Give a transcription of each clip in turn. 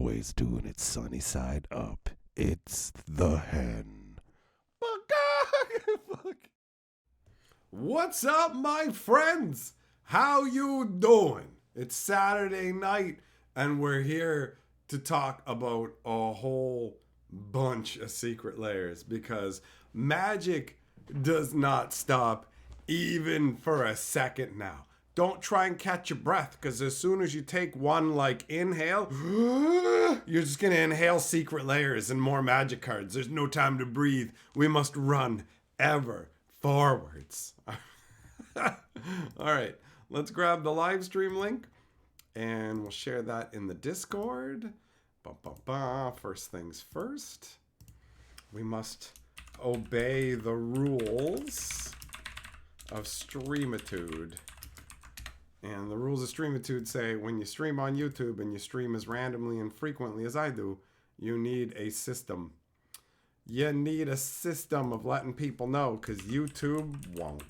always doing it sunny side up. It's the hen. What's up, my friends? How you doing? It's Saturday night, and we're here to talk about a whole bunch of secret layers because magic does not stop even for a second now. Don't try and catch your breath, because as soon as you take one inhale, you're just going to inhale secret layers and more magic cards. There's no time to breathe. We must run ever forwards. All right, let's grab the live stream link and we'll share that in the Discord. First things first, we must obey the rules of Streamitude. And the rules of Streamitude say when you stream on YouTube and you stream as randomly and frequently as I do, you need a system. You need a system of letting people know, because YouTube won't.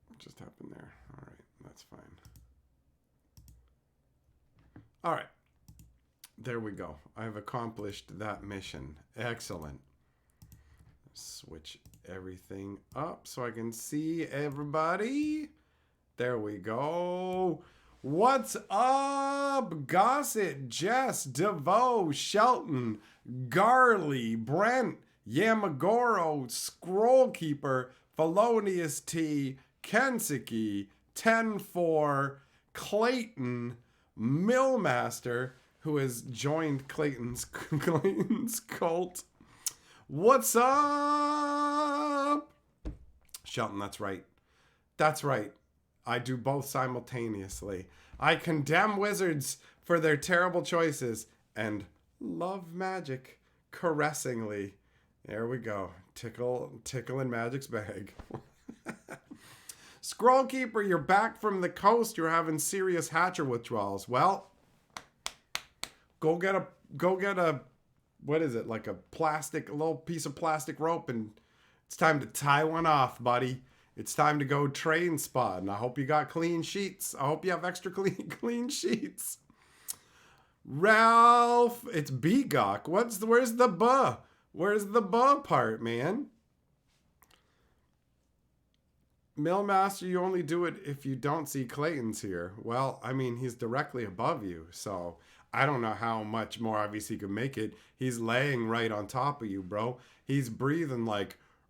What just happened there? All right, that's fine. All right. There we go. I've accomplished that mission. Excellent. Switch everything up so I can see everybody. There we go. What's up, Gossett, Jess, DeVoe, Shelton, Garley, Brent, Yamagoro, Scrollkeeper, Felonious T, Kensuke, 10-4, Clayton, Millmaster, who has joined Clayton's cult. What's up? Shelton, that's right. That's right. I do both simultaneously. I condemn wizards for their terrible choices and love magic caressingly. There we go. Tickle in magic's bag. Scrollkeeper, you're back from the coast. You're having serious hatcher withdrawals. Well, go get a, what is it, like a little piece of plastic rope, and it's time to tie one off, buddy. It's time to go train spot, and I hope you got clean sheets. I hope you have extra clean sheets. Ralph, it's Begok. Where's the buh? Where's the buh part, man? Millmaster, you only do it if you don't see Clayton's here. Well, I mean, he's directly above you, so I don't know how much more obvious he could make it. He's laying right on top of you, bro. He's breathing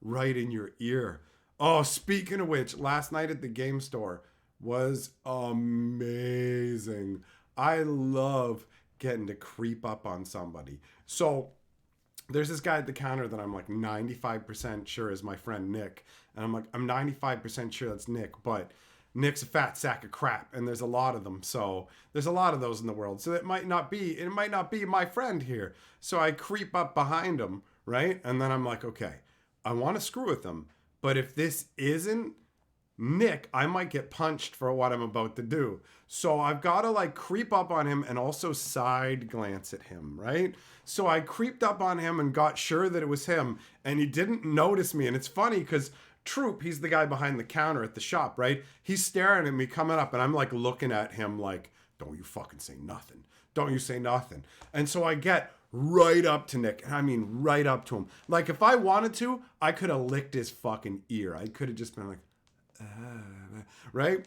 right in your ear. Oh, speaking of which, last night at the game store was amazing. I love getting to creep up on somebody. So there's this guy at the counter that I'm 95% sure is my friend Nick. And I'm 95% sure that's Nick, but Nick's a fat sack of crap, and there's a lot of them. So there's a lot of those in the world. So it might not be my friend here. So I creep up behind him, right? And then I'm like, okay, I want to screw with him. But if this isn't Nick, I might get punched for what I'm about to do. So I've got to creep up on him and also side glance at him, right? So I creeped up on him and got sure that it was him, and he didn't notice me. And it's funny because Troop, he's the guy behind the counter at the shop, right? He's staring at me coming up, and I'm looking at him don't you fucking say nothing. Don't you say nothing. And so I get right up to Nick. And I mean, right up to him. If I wanted to, I could have licked his fucking ear. I could have just been right?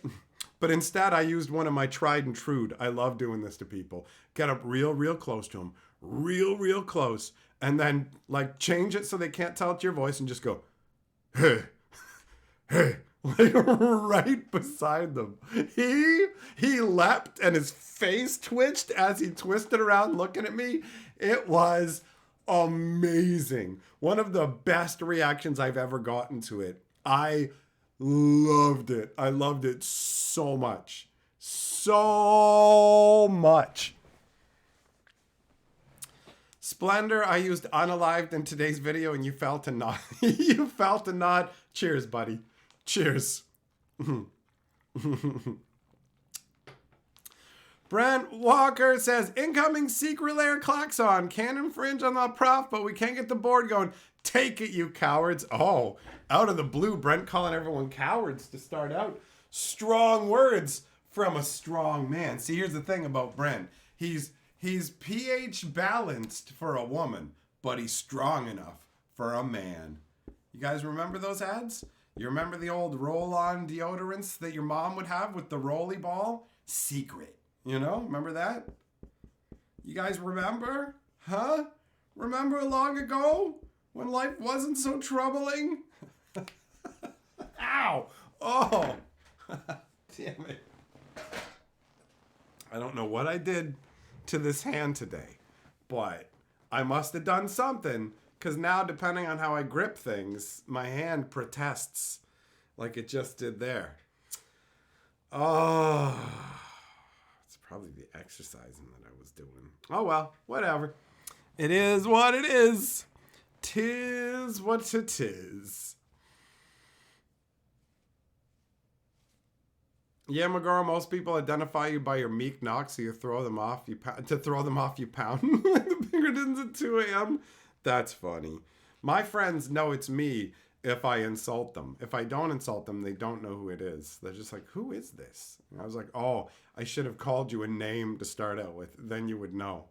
But instead, I used one of my tried and true. I love doing this to people. Get up real close to them. Real close. And then, change it so they can't tell it's your voice and just go, hey. Right beside them. He leapt and his face twitched as he twisted around looking at me. It was amazing. One of the best reactions I've ever gotten to it. I loved it. I loved it so much. So much. Splendor, I used unalived in today's video and you felt a nod. You felt a nod. Cheers, buddy. Cheers. Brent Walker says, incoming secret layer klaxon. Can infringe on the prof, but we can't get the board going. Take it, you cowards. Oh, out of the blue, Brent calling everyone cowards to start out. Strong words from a strong man. See, here's the thing about Brent. He's pH balanced for a woman, but he's strong enough for a man. You guys remember those ads? You remember the old roll-on deodorants that your mom would have with the rolly ball? Secret. You know? Remember that? You guys remember? Huh? Remember long ago when life wasn't so troubling? Ow! Oh! Damn it. I don't know what I did to this hand today, but I must have done something, because now, depending on how I grip things, my hand protests like it just did there. Oh, it's probably the exercising that I was doing. Oh well, whatever. It is what it is. 'Tis what it is. Yeah, Magoro, most people identify you by your meek knock, so you throw them off. You pound the pinkertons at 2 a.m. That's funny. My friends know it's me if I insult them. If I don't insult them, they don't know who it is. They're just like, who is this? And I was like, oh, I should have called you a name to start out with. Then you would know.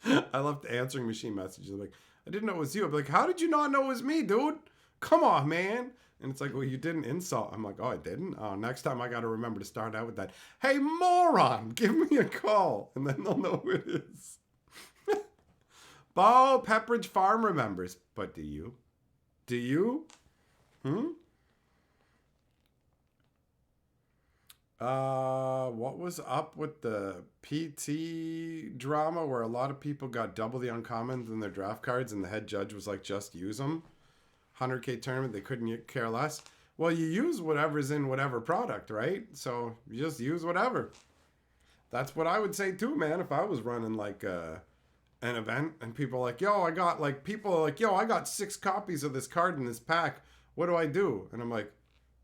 I love the answering machine messages. Like, I didn't know it was you. I'm like, how did you not know it was me, dude? Come on, man. And it's like, well, you didn't insult. I'm like, oh, I didn't? Oh, next time I got to remember to start out with that. Hey, moron, give me a call. And then they'll know who it is. Bo Pepperidge Farm remembers. But do you? Do you? What was up with the PT drama where a lot of people got double the uncommons in their draft cards and the head judge was like, just use them? 100K tournament, they couldn't care less. Well, you use whatever's in whatever product, right? So you just use whatever. That's what I would say too, man. If I was running like an event and people are like, I got 6 copies of this card in this pack. What do I do? And I'm like,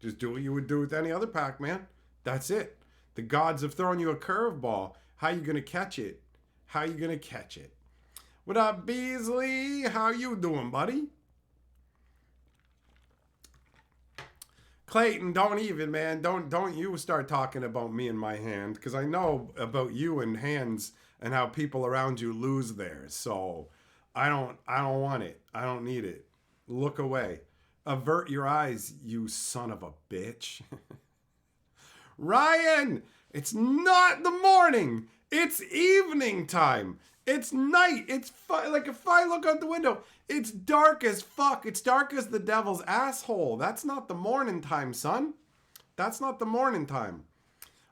just do what you would do with any other pack, man. That's it. The gods have thrown you a curveball. How you gonna catch it? How you gonna catch it? What up, Beasley? How you doing, buddy? Clayton, don't even, man. Don't you start talking about me and my hand, because I know about you and hands and how people around you lose theirs. So I don't want it. I don't need it. Look away. Avert your eyes, you son of a bitch. Ryan, it's not the morning. It's evening time. It's night. It's like if I look out the window, it's dark as fuck. It's dark as the devil's asshole. That's not the morning time, son. That's not the morning time.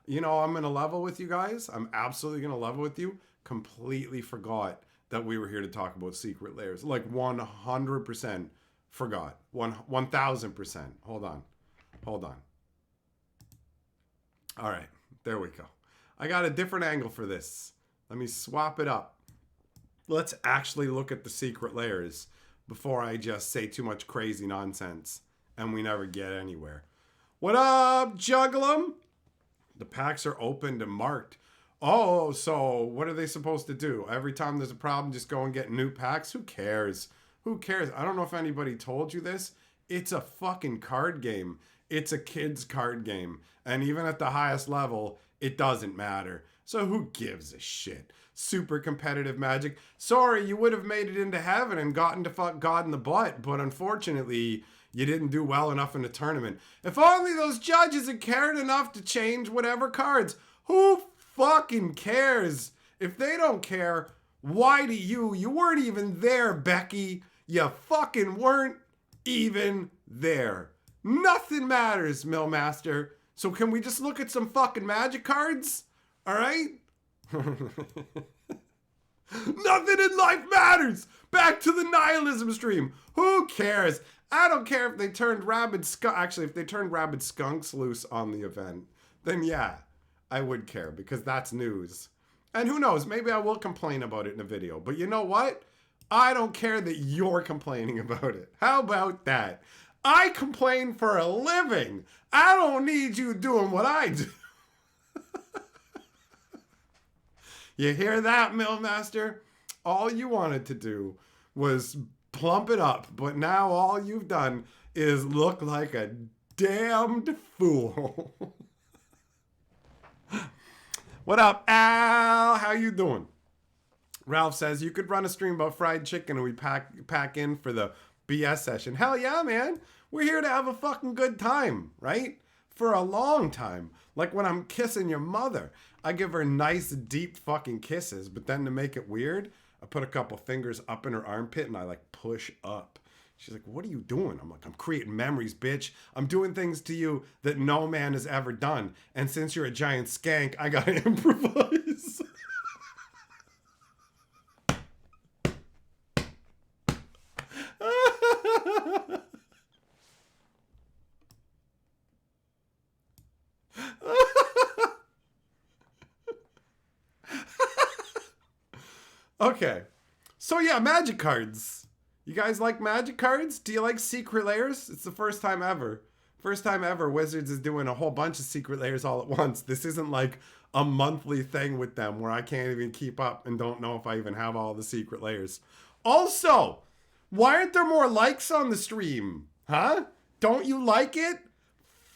You know, I'm going to level with you guys. I'm absolutely going to level with you. Completely forgot that we were here to talk about secret layers. Like 100% forgot. 1000%. Hold on. All right. There we go. I got a different angle for this. Let me swap it up. Let's actually look at the secret layers before I just say too much crazy nonsense and we never get anywhere. What up, Jugglum? The packs are opened and marked. Oh, so what are they supposed to do? Every time there's a problem, just go and get new packs? Who cares? Who cares? I don't know if anybody told you this. It's a fucking card game. It's a kid's card game. And even at the highest level, it doesn't matter. So who gives a shit? Super competitive Magic. Sorry, you would have made it into heaven and gotten to fuck God in the butt, but unfortunately, you didn't do well enough in the tournament. If only those judges had cared enough to change whatever cards. Who fucking cares? If they don't care, why do you? You weren't even there, Becky. You fucking weren't even there. Nothing matters, Millmaster. So can we just look at some fucking Magic cards? All right? Nothing in life matters. Back to the nihilism stream. Who cares? I don't care if they turned if they turned rabid skunks loose on the event, then yeah, I would care because that's news. And who knows, maybe I will complain about it in a video. But you know what? I don't care that you're complaining about it. How about that? I complain for a living. I don't need you doing what I do. You hear that, Millmaster? All you wanted to do was plump it up, but now all you've done is look like a damned fool. What up, Al? How you doing? Ralph says, you could run a stream about fried chicken and we pack in for the BS session. Hell yeah, man. We're here to have a fucking good time, right? For a long time. Like when I'm kissing your mother. I give her nice, deep fucking kisses, but then to make it weird, I put a couple fingers up in her armpit and I like push up. She's like, what are you doing? I'm like, I'm creating memories, bitch. I'm doing things to you that no man has ever done. And since you're a giant skank, I gotta improvise. Okay. So yeah, magic cards. You guys like magic cards? Do you like secret layers? It's the first time ever. First time ever Wizards is doing a whole bunch of secret layers all at once. This isn't like a monthly thing with them where I can't even keep up and don't know if I even have all the secret layers. Also, why aren't there more likes on the stream? Huh? Don't you like it?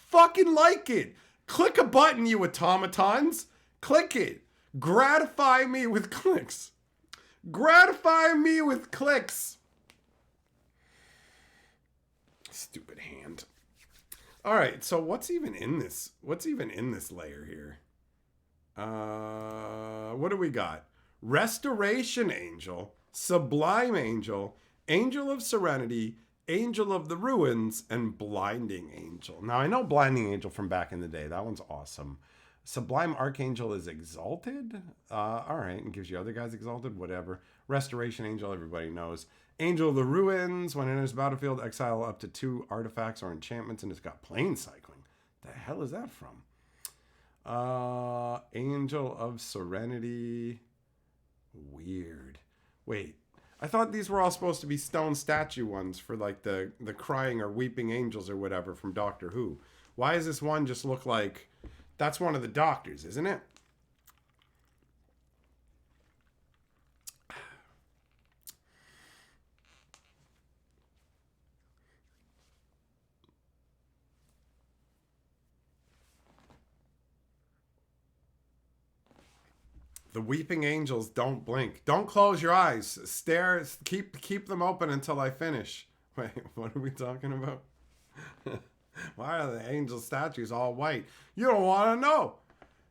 Fucking like it. Click a button, you automatons. Click it. Gratify me with clicks. Gratify me with clicks. Stupid hand. All right, so what's even in this? What's even in this layer here? What do we got? Restoration Angel, Sublime Angel, Angel of Serenity, Angel of the Ruins, and Blinding Angel. Now, I know Blinding Angel from back in the day. That one's awesome. Sublime Archangel is Exalted. All right, and gives you other guys Exalted, whatever. Restoration Angel, everybody knows. Angel of the Ruins, when it enters the battlefield, exile up to 2 artifacts or enchantments, and it's got plane cycling. The hell is that from? Angel of Serenity. Weird. Wait, I thought these were all supposed to be stone statue ones for like the crying or weeping angels or whatever from Doctor Who. Why does this one just look like... That's one of the doctors, isn't it? The weeping angels don't blink. Don't close your eyes. Stare. Keep them open until I finish. Wait, what are we talking about? Why are the angel statues all white? You don't want to know.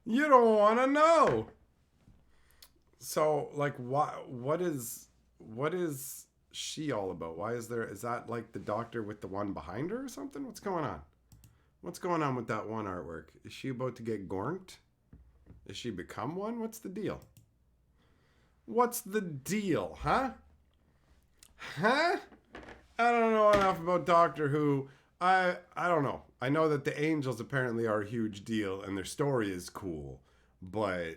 You don't want to know. So, like, what is she all about? Why is that like the doctor with the one behind her or something? What's going on? What's going on with that one artwork? Is she about to get gornked? Is she become one? What's the deal? What's the deal, huh? Huh? I don't know enough about Doctor Who. I don't know. I know that the angels apparently are a huge deal and their story is cool, but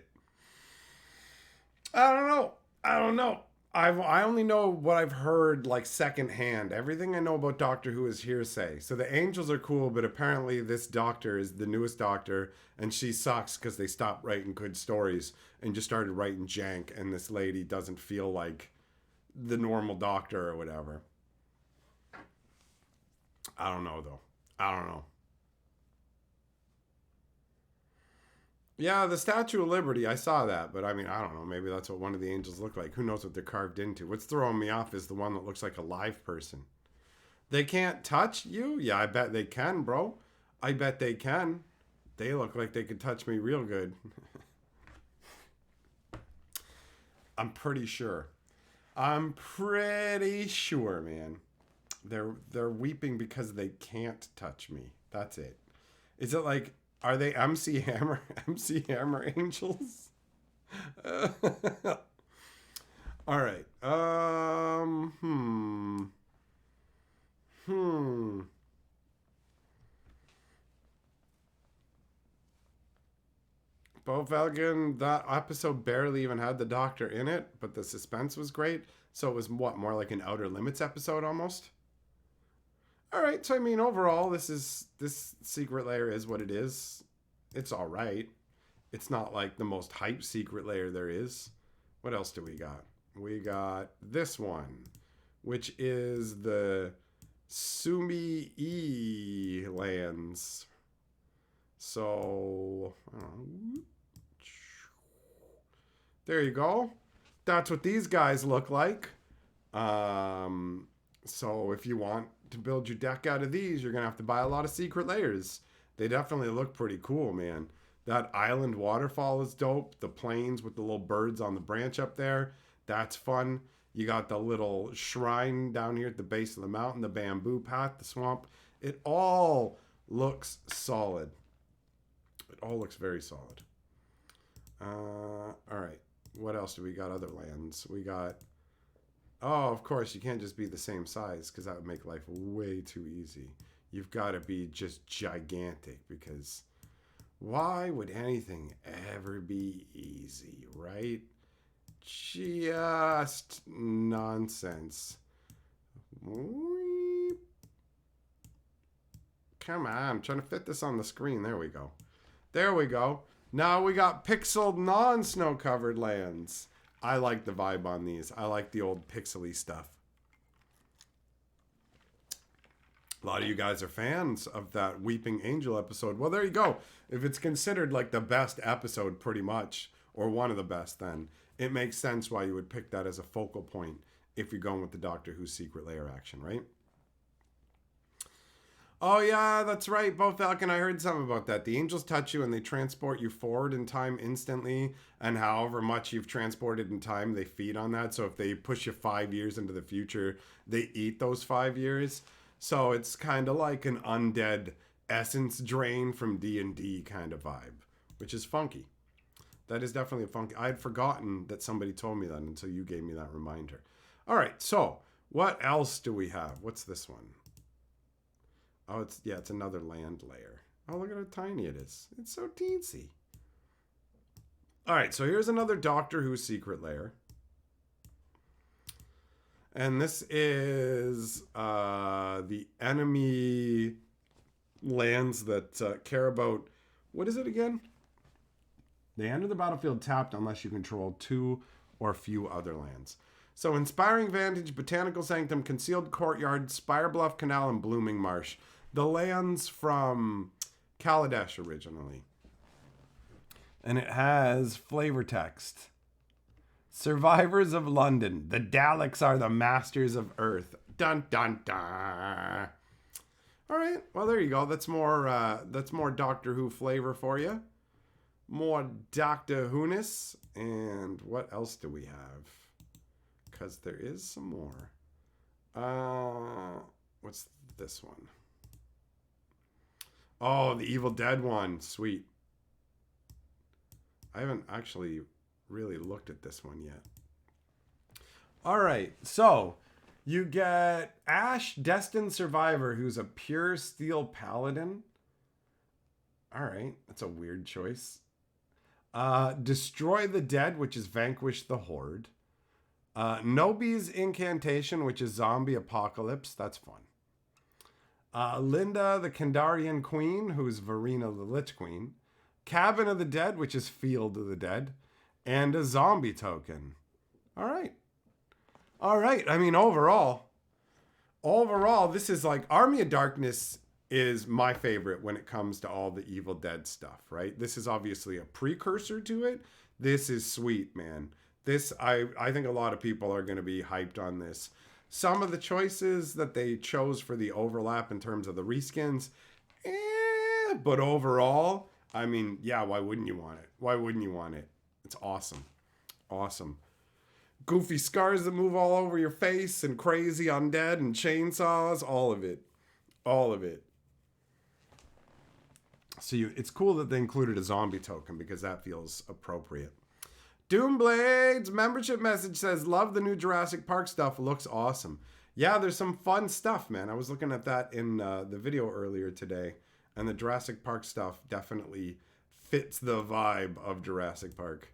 I don't know. I don't know. I only know what I've heard like secondhand. Everything I know about Doctor Who is hearsay. So the angels are cool, but apparently this doctor is the newest doctor and she sucks because they stopped writing good stories and just started writing jank, and this lady doesn't feel like the normal doctor or whatever. I don't know though. I don't know. Yeah, the Statue of Liberty, I saw that, but I mean, I don't know. Maybe that's what one of the angels look like. Who knows what they're carved into? What's throwing me off is the one that looks like a live person. They can't touch you? Yeah, I bet they can, bro. I bet they can. They look like they could touch me real good. I'm pretty sure. I'm pretty sure, man. They're weeping because they can't touch me. That's it. Is it like... Are they MC Hammer angels? All right. Bo Falcon, that episode barely even had the doctor in it, but the suspense was great. So it was what, more like an Outer Limits episode almost? All right, so I mean, overall, this secret layer is what it is. It's all right. It's not like the most hype secret layer there is. What else do we got? We got this one. which is the Sumi E lands. So, there you go. That's what these guys look like. So if you want to build your deck out of these, you're going to have to buy a lot of secret layers. They definitely look pretty cool, man. That island waterfall is dope. The plains with the little birds on the branch up there, that's fun. You got the little shrine down here at the base of the mountain, the bamboo path, the swamp. It all looks solid. It all looks very solid. All right. What else do we got? Other lands. We got... Oh, of course, you can't just be the same size because that would make life way too easy. You've got to be just gigantic because why would anything ever be easy, right? Just nonsense. Come on, I'm trying to fit this on the screen. There we go. There we go. Now we got pixeled non-snow-covered lands. I like the vibe on these. I like the old pixely stuff. A lot of you guys are fans of that Weeping Angel episode. Well, there you go. If it's considered like the best episode pretty much, or one of the best, then it makes sense why you would pick that as a focal point if you're going with the Doctor Who Secret Lair action, right? Oh, yeah, that's right. Bo Falcon, I heard something about that. The angels touch you and they transport you forward in time instantly. And however much you've transported in time, they feed on that. So if they push you 5 years into the future, they eat those 5 years. So it's kind of like an undead essence drain from D&D kind of vibe, which is funky. That is definitely a funky... I had forgotten that somebody told me that until you gave me that reminder. All right, so what else do we have? What's this one? Oh, it's another land layer. Oh, look at how tiny it is. It's so teensy. All right, so here's another Doctor Who secret layer. And this is the enemy lands that care about... What is it again? They enter the battlefield tapped unless you control 2 or few other lands. So Inspiring Vantage, Botanical Sanctum, Concealed Courtyard, Spire Bluff Canal, and Blooming Marsh. The lands from Kaladesh originally. And it has flavor text. Survivors of London. The Daleks are the masters of Earth. Dun dun dun. All right. Well, there you go. That's more Doctor Who flavor for you. More Doctor Who-ness. And what else do we have? Because there is some more. What's this one? Oh, the Evil Dead one. Sweet. I haven't actually really looked at this one yet. All right. So you get Ash, Destined Survivor, who's a pure steel paladin. All right. That's a weird choice. Destroy the Dead, which is Vanquish the Horde. Nobi's Incantation, which is Zombie Apocalypse. That's fun. Linda, the Kandarian Queen, who's Verena, the Lich Queen. Cabin of the Dead, which is Field of the Dead. And a zombie token. All right. All right. I mean, overall, this is like Army of Darkness is my favorite when it comes to all the Evil Dead stuff, right? This is obviously a precursor to it. This is sweet, man. This, I think a lot of people are going to be hyped on this. Some of the choices that they chose for the overlap in terms of the reskins, but overall, I mean, yeah, why wouldn't you want it? Why wouldn't you want it? It's awesome. Awesome. Goofy scars that move all over your face and crazy undead and chainsaws, all of it. All of it. So it's cool that they included a zombie token because that feels appropriate. Doomblades membership message says, love the new Jurassic Park stuff. Looks awesome. Yeah, there's some fun stuff, man. I was looking at that in the video earlier today, and the Jurassic Park stuff definitely fits the vibe of Jurassic Park.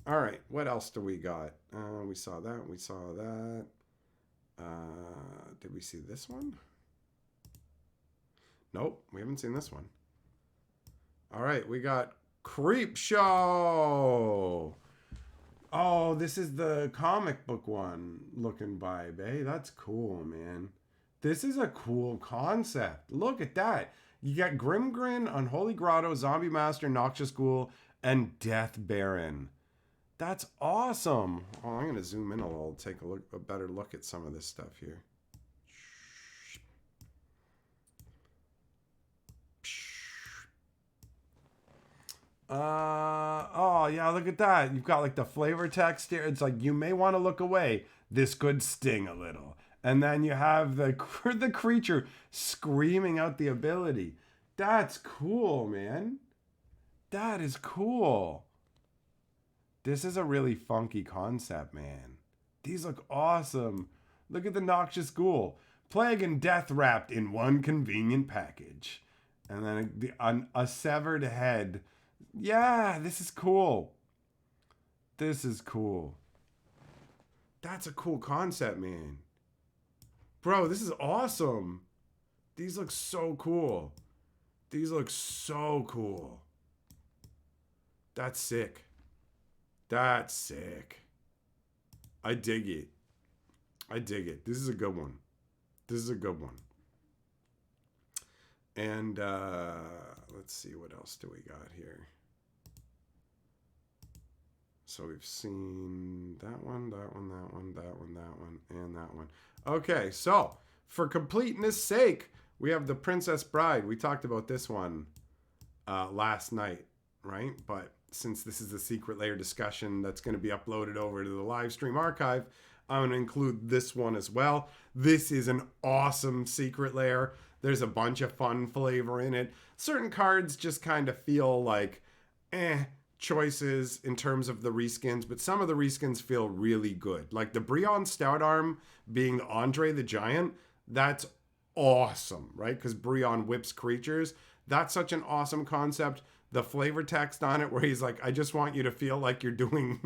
All right, what else do we got? We saw that. We saw that. Did we see this one? Nope, we haven't seen this one. All right, we got Creep Show. Oh, this is the comic book one looking vibe, eh? That's cool, man. This is a cool concept. Look at that. You got Grimgrin, Unholy Grotto, Zombie Master, Noxious Ghoul, and Death Baron. That's awesome. Oh, I'm gonna zoom in a little, take a better look at some of this stuff here. Oh yeah, look at that. You've got like the flavor text here. It's like you may want to look away. This could sting a little. And then you have the the creature screaming out the ability. That's cool, man. That is cool. This is a really funky concept, man. These look awesome. Look at the Noxious Ghoul. Plague and death wrapped in one convenient package. And then a severed head. Yeah, this is cool. This is cool. That's a cool concept, man. Bro, this is awesome. These look so cool. These look so cool. That's sick. That's sick. I dig it. I dig it. This is a good one. This is a good one. And let's see, what else do we got here? So we've seen that one, that one, that one, that one, that one, and that one. Okay, so for completeness sake, we have the Princess Bride. We talked about this one last night, right? But since this is a secret layer discussion that's going to be uploaded over to the live stream archive, I'm going to include this one as well. This is an awesome secret layer. There's a bunch of fun flavor in it. Certain cards just kind of feel like choices in terms of the reskins, but some of the reskins feel really good. Like the Brionne Stout Arm being Andre the Giant, that's awesome, right? Because Brionne whips creatures. That's such an awesome concept. The flavor text on it where he's like, I just want you to feel like you're doing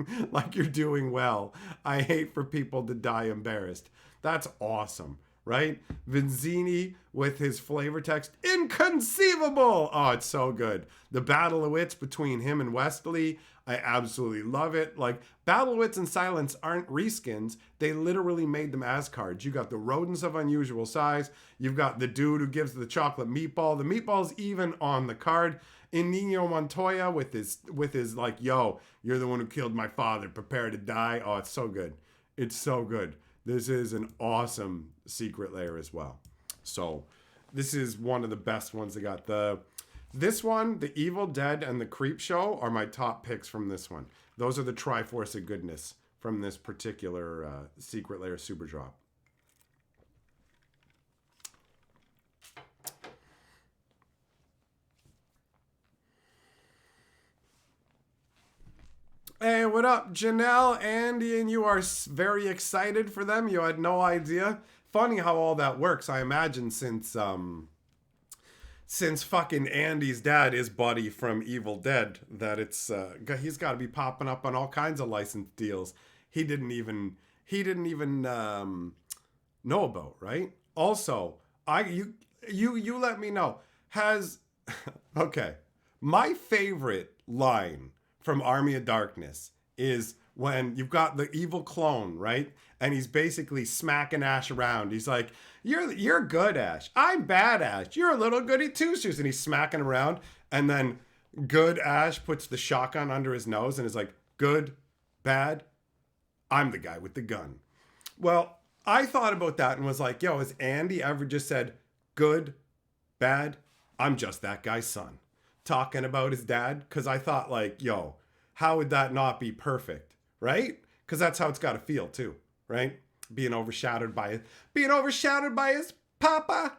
well. I hate for people to die embarrassed. That's awesome, right? Vinzini with his flavor text, inconceivable. Oh, it's so good. The Battle of Wits between him and Wesley, I absolutely love it. Like, Battle of Wits and Silence aren't reskins. They literally made them as cards. You got the rodents of unusual size. You've got the dude who gives the chocolate meatball. The meatball's even on the card. Inigo Montoya with his like, yo, you're the one who killed my father. Prepare to die. Oh, it's so good. It's so good. This is an awesome secret layer as well. So this is one of the best ones they got. This one, the Evil Dead and the Creep Show are my top picks from this one. Those are the Triforce of goodness from this particular secret layer super drop. Hey, what up, Janelle, Andy, and you are very excited for them? You had no idea? Funny how all that works. I imagine since fucking Andy's dad is Buddy from Evil Dead, that it's he's got to be popping up on all kinds of license deals he didn't even know about, right? Also, you let me know. Okay, my favorite line from Army of Darkness is when you've got the evil clone, right? And he's basically smacking Ash around. He's like, you're good, Ash. I'm bad, Ash. You're a little goody two-shoes. And he's smacking around. And then good Ash puts the shotgun under his nose and is like, good, bad, I'm the guy with the gun. Well, I thought about that and was like, yo, has Andy ever just said, good, bad, I'm just that guy's son? Talking about his dad, because I thought like, yo, how would that not be perfect, right? Because that's how it's got to feel too, right? Being overshadowed by his papa.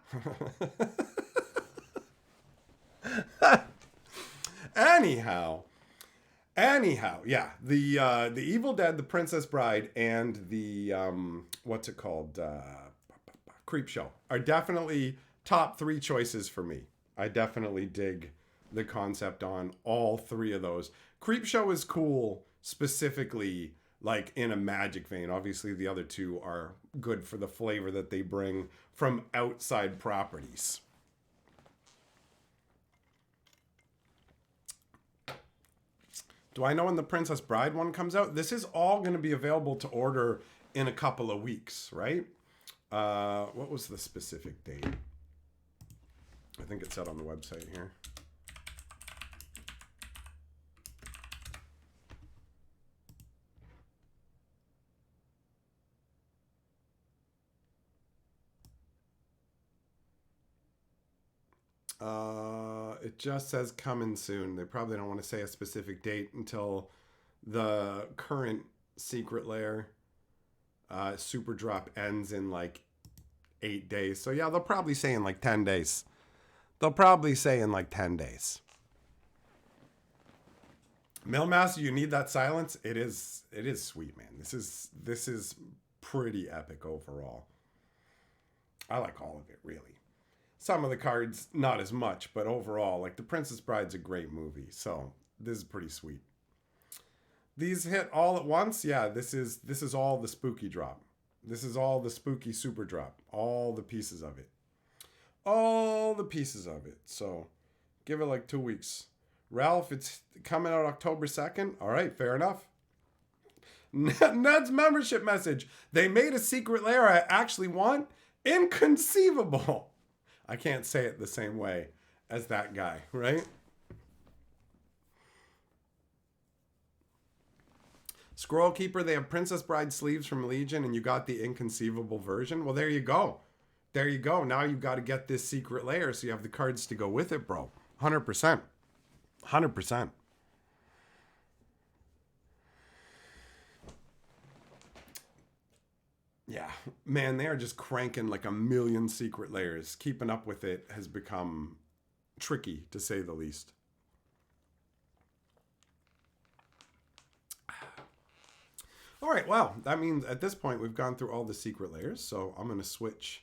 Anyhow, yeah, the Evil Dead, the Princess Bride, and the what's it called, Creep Show are definitely top 3 choices for me. I definitely dig the concept on all 3 of those. Creep Show is cool, specifically like in a Magic vein. Obviously, the other 2 are good for the flavor that they bring from outside properties. Do I know when the Princess Bride one comes out? This is all going to be available to order in a couple of weeks, right? What was the specific date? I think it said on the website here. It just says coming soon. They probably don't want to say a specific date until the current secret lair super drop ends in like 8 days. So yeah, they'll probably say in like 10 days. Millmaster, you need that silence. It is sweet, man. This is pretty epic overall. I like all of it, really. Some of the cards, not as much, but overall, like The Princess Bride's a great movie, so this is pretty sweet. These hit all at once. Yeah, this is all the spooky drop. This is all the spooky super drop. All the pieces of it. So give it like 2 weeks. Ralph, it's coming out October 2nd. All right, fair enough. Ned's membership message. They made a secret lair I actually want. Inconceivable. I can't say it the same way as that guy, right? Scroll Keeper, they have Princess Bride sleeves from Legion and you got the inconceivable version. Well, there you go. Now you've got to get this secret lair so you have the cards to go with it, bro. 100%. 100%. Yeah, man, they are just cranking like a million secret lairs. Keeping up with it has become tricky, to say the least. All right, well, that means at this point we've gone through all the secret lairs, so I'm going to switch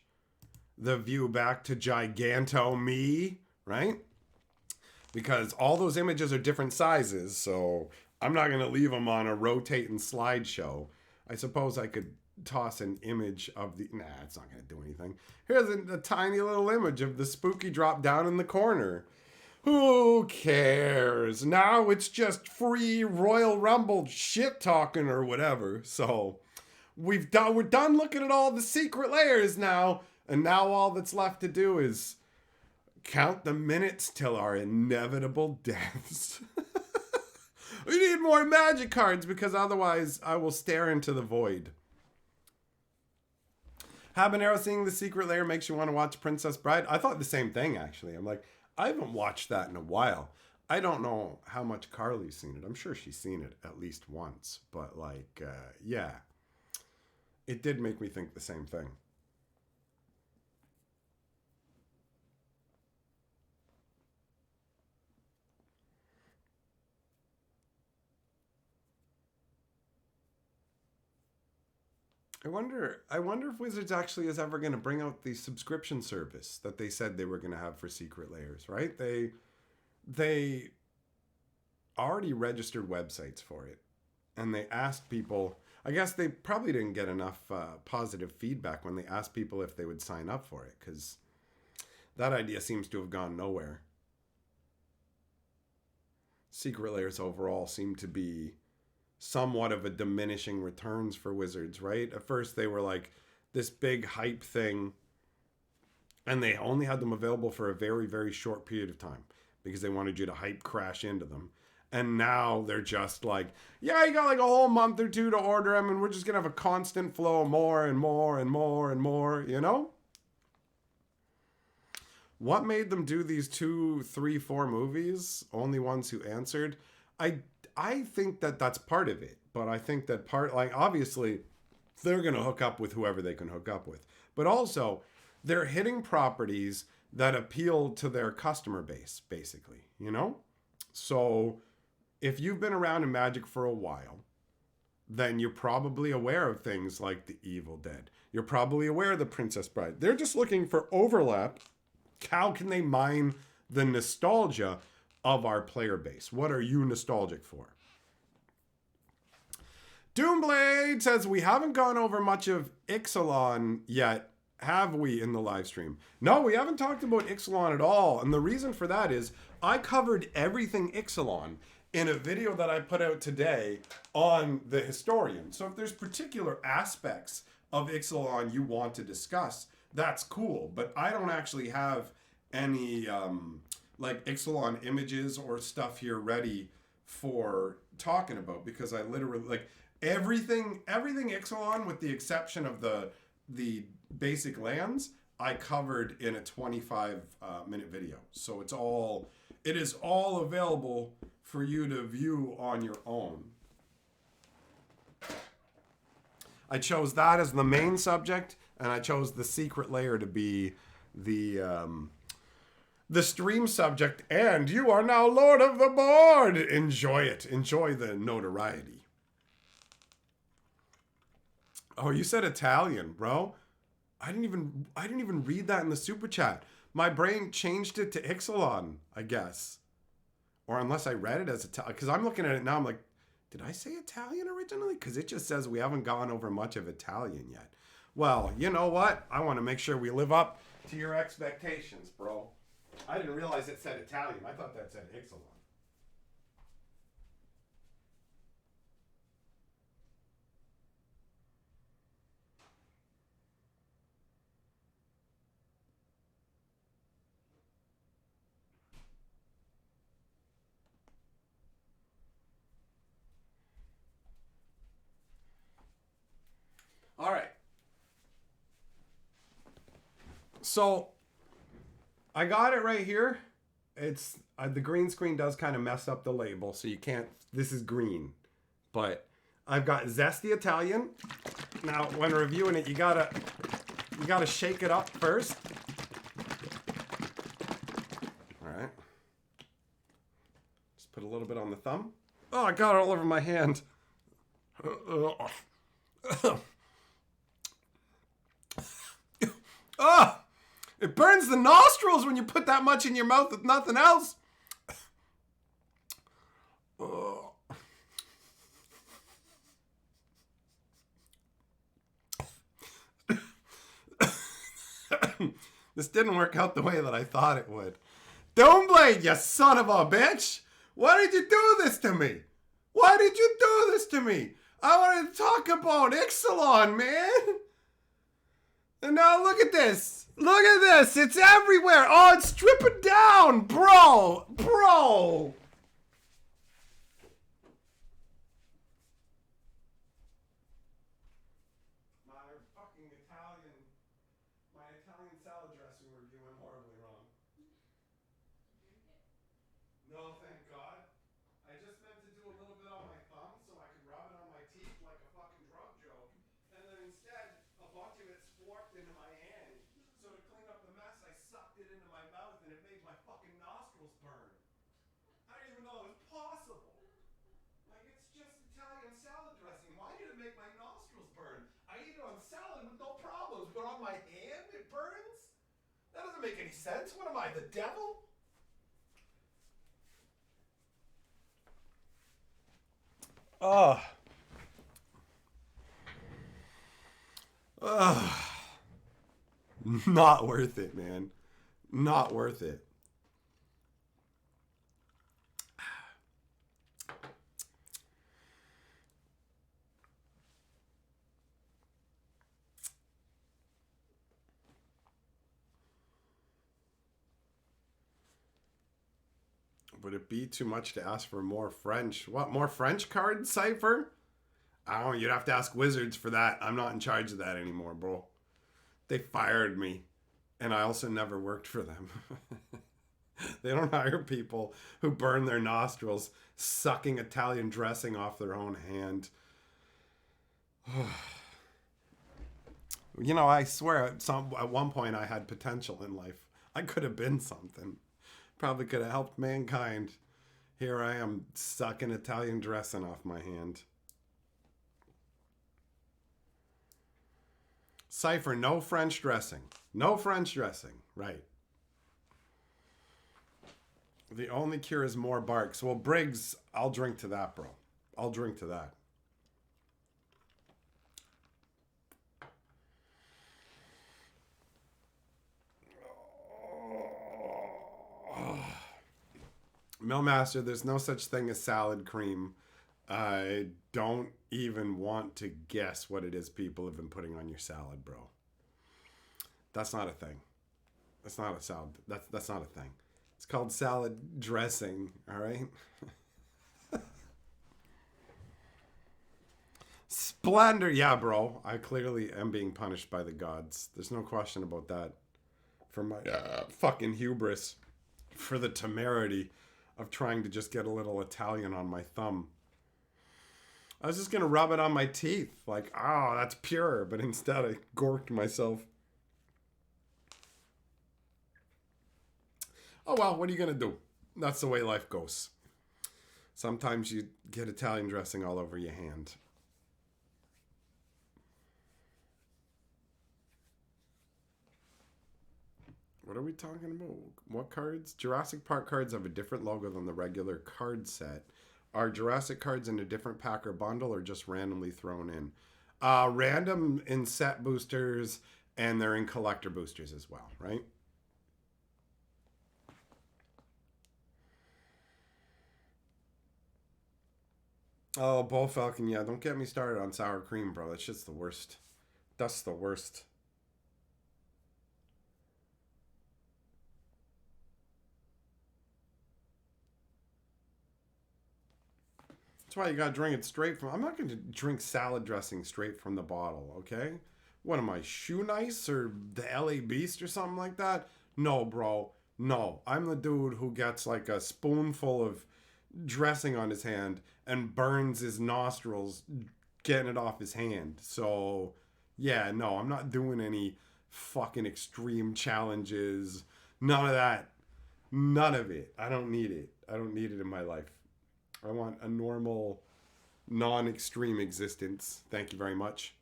the view back to Giganto Me, right? Because all those images are different sizes, so I'm not going to leave them on a rotating slideshow. I suppose I could toss an image of the... Nah, it's not going to do anything. Here's a tiny little image of the spooky drop down in the corner. Who cares? Now it's just free Royal Rumble shit talking or whatever. So we're done looking at all the secret lairs now. And now all that's left to do is count the minutes till our inevitable deaths. We need more magic cards because otherwise I will stare into the void. Habanero, seeing the secret lair makes you want to watch Princess Bride. I thought the same thing, actually. I'm like, I haven't watched that in a while. I don't know how much Carly's seen it. I'm sure she's seen it at least once. But like, yeah. It did make me think the same thing. I wonder if Wizards actually is ever going to bring out the subscription service that they said they were going to have for secret lairs, right? They already registered websites for it, and they asked people. I guess they probably didn't get enough positive feedback when they asked people if they would sign up for it, because that idea seems to have gone nowhere. Secret lairs overall seem to be somewhat of a diminishing returns for Wizards, right? At first they were like this big hype thing and they only had them available for a very, very short period of time because they wanted you to hype crash into them. And now they're just like, yeah, you got like a whole month or two to order them and we're just going to have a constant flow of more and more and more and more, you know? What made them do these 2, 3, 4 movies? Only ones who answered. I think that that's part of it, but I think that obviously they're going to hook up with whoever they can hook up with, but also they're hitting properties that appeal to their customer base, basically, you know? So if you've been around in Magic for a while, then you're probably aware of things like the Evil Dead. You're probably aware of the Princess Bride. They're just looking for overlap. How can they mine the nostalgia of our player base? What are you nostalgic for? Doomblade says, we haven't gone over much of Ixalan yet, have we, in the live stream? No, we haven't talked about Ixalan at all. And the reason for that is I covered everything Ixalan in a video that I put out today on the historian. So if there's particular aspects of Ixalan you want to discuss, that's cool. But I don't actually have any like Ixalan images or stuff here ready for talking about, because I literally like everything Ixalan with the exception of the basic lands I covered in a 25 minute video. So it is all available for you to view on your own. I chose that as the main subject, and I chose the secret layer to be the stream subject, and you are now Lord of the Board. Enjoy it. Enjoy the notoriety. Oh, you said Italian, bro. I didn't even read that in the super chat. My brain changed it to Ixalan, I guess. Or unless I read it as Italian, because I'm looking at it now, I'm like, did I say Italian originally? Because it just says we haven't gone over much of Italian yet. Well, you know what? I want to make sure we live up to your expectations, bro. I didn't realize it said Italian. I thought that said Ixalan. All right. So I got it right here. It's the green screen does kind of mess up the label, so you can't. This is green, but I've got Zesty Italian. Now, when reviewing it, you gotta shake it up first. All right. Just put a little bit on the thumb. Oh, I got it all over my hand. Ah! It burns the nostrils when you put that much in your mouth with nothing else. This didn't work out the way that I thought it would. Doomblade, you son of a bitch! Why did you do this to me? Why did you do this to me? I wanted to talk about Ixalan, man! And now look at this! Look at this! It's everywhere! Oh, it's stripping down! Bro! Bro! My Italian salad dressing review went horribly wrong. No, thank God. I just meant to do a little bit on my thumb so I could rub it on my teeth like a fucking drug joke. And then instead, a bunch of it splorked into my hand. So to clean up the mess, I sucked it into my mouth and it made my fucking nostrils burn. I didn't even know it was possible. Like, it's just Italian salad dressing. Why did it make my nostrils burn? I eat it on salad with no problems, but on my hand it burns? That doesn't make any sense. What am I, the devil? Ugh. Ugh. Not worth it, man. Not worth it. Would it be too much to ask for more French? What, more French cards, Cypher? I don't know, you'd have to ask Wizards for that. I'm not in charge of that anymore, bro. They fired me. And I also never worked for them. They don't hire people who burn their nostrils sucking Italian dressing off their own hand. You know, I swear at one point I had potential in life. I could have been something. Probably could have helped mankind. Here I am sucking Italian dressing off my hand. Cypher, no French dressing. No French dressing. Right. The only cure is more barks. Well, Briggs, I'll drink to that, bro. I'll drink to that. Millmaster, there's no such thing as salad cream. I don't even want to guess what it is people have been putting on your salad, bro. That's not a thing. That's not a salad. That's not a thing. It's called salad dressing, all right? Splendor. Yeah, bro. I clearly am being punished by the gods. There's no question about that. For my fucking hubris. For the temerity of trying to just get a little Italian on my thumb. I was just going to rub it on my teeth. Like, oh, that's pure. But instead, I gorked myself. Oh, well, what are you going to do? That's the way life goes. Sometimes you get Italian dressing all over your hand. What are we talking about? What cards? Jurassic Park cards have a different logo than the regular card set. Are Jurassic cards in a different pack or bundle or just randomly thrown in? Random in set boosters, and they're in collector boosters as well, right? Oh, Bull Falcon, yeah. Don't get me started on sour cream, bro. That's just the worst. That's the worst. That's why you gotta drink it straight from... I'm not gonna drink salad dressing straight from the bottle, okay? What am I, Shoe Nice or the LA Beast or something like that? No, bro. No. I'm the dude who gets like a spoonful of dressing on his hand and burns his nostrils getting it off his hand. So, yeah, no, I'm not doing any fucking extreme challenges. None of that. None of it. I don't need it. I don't need it in my life. I want a normal, non-extreme existence. Thank you very much.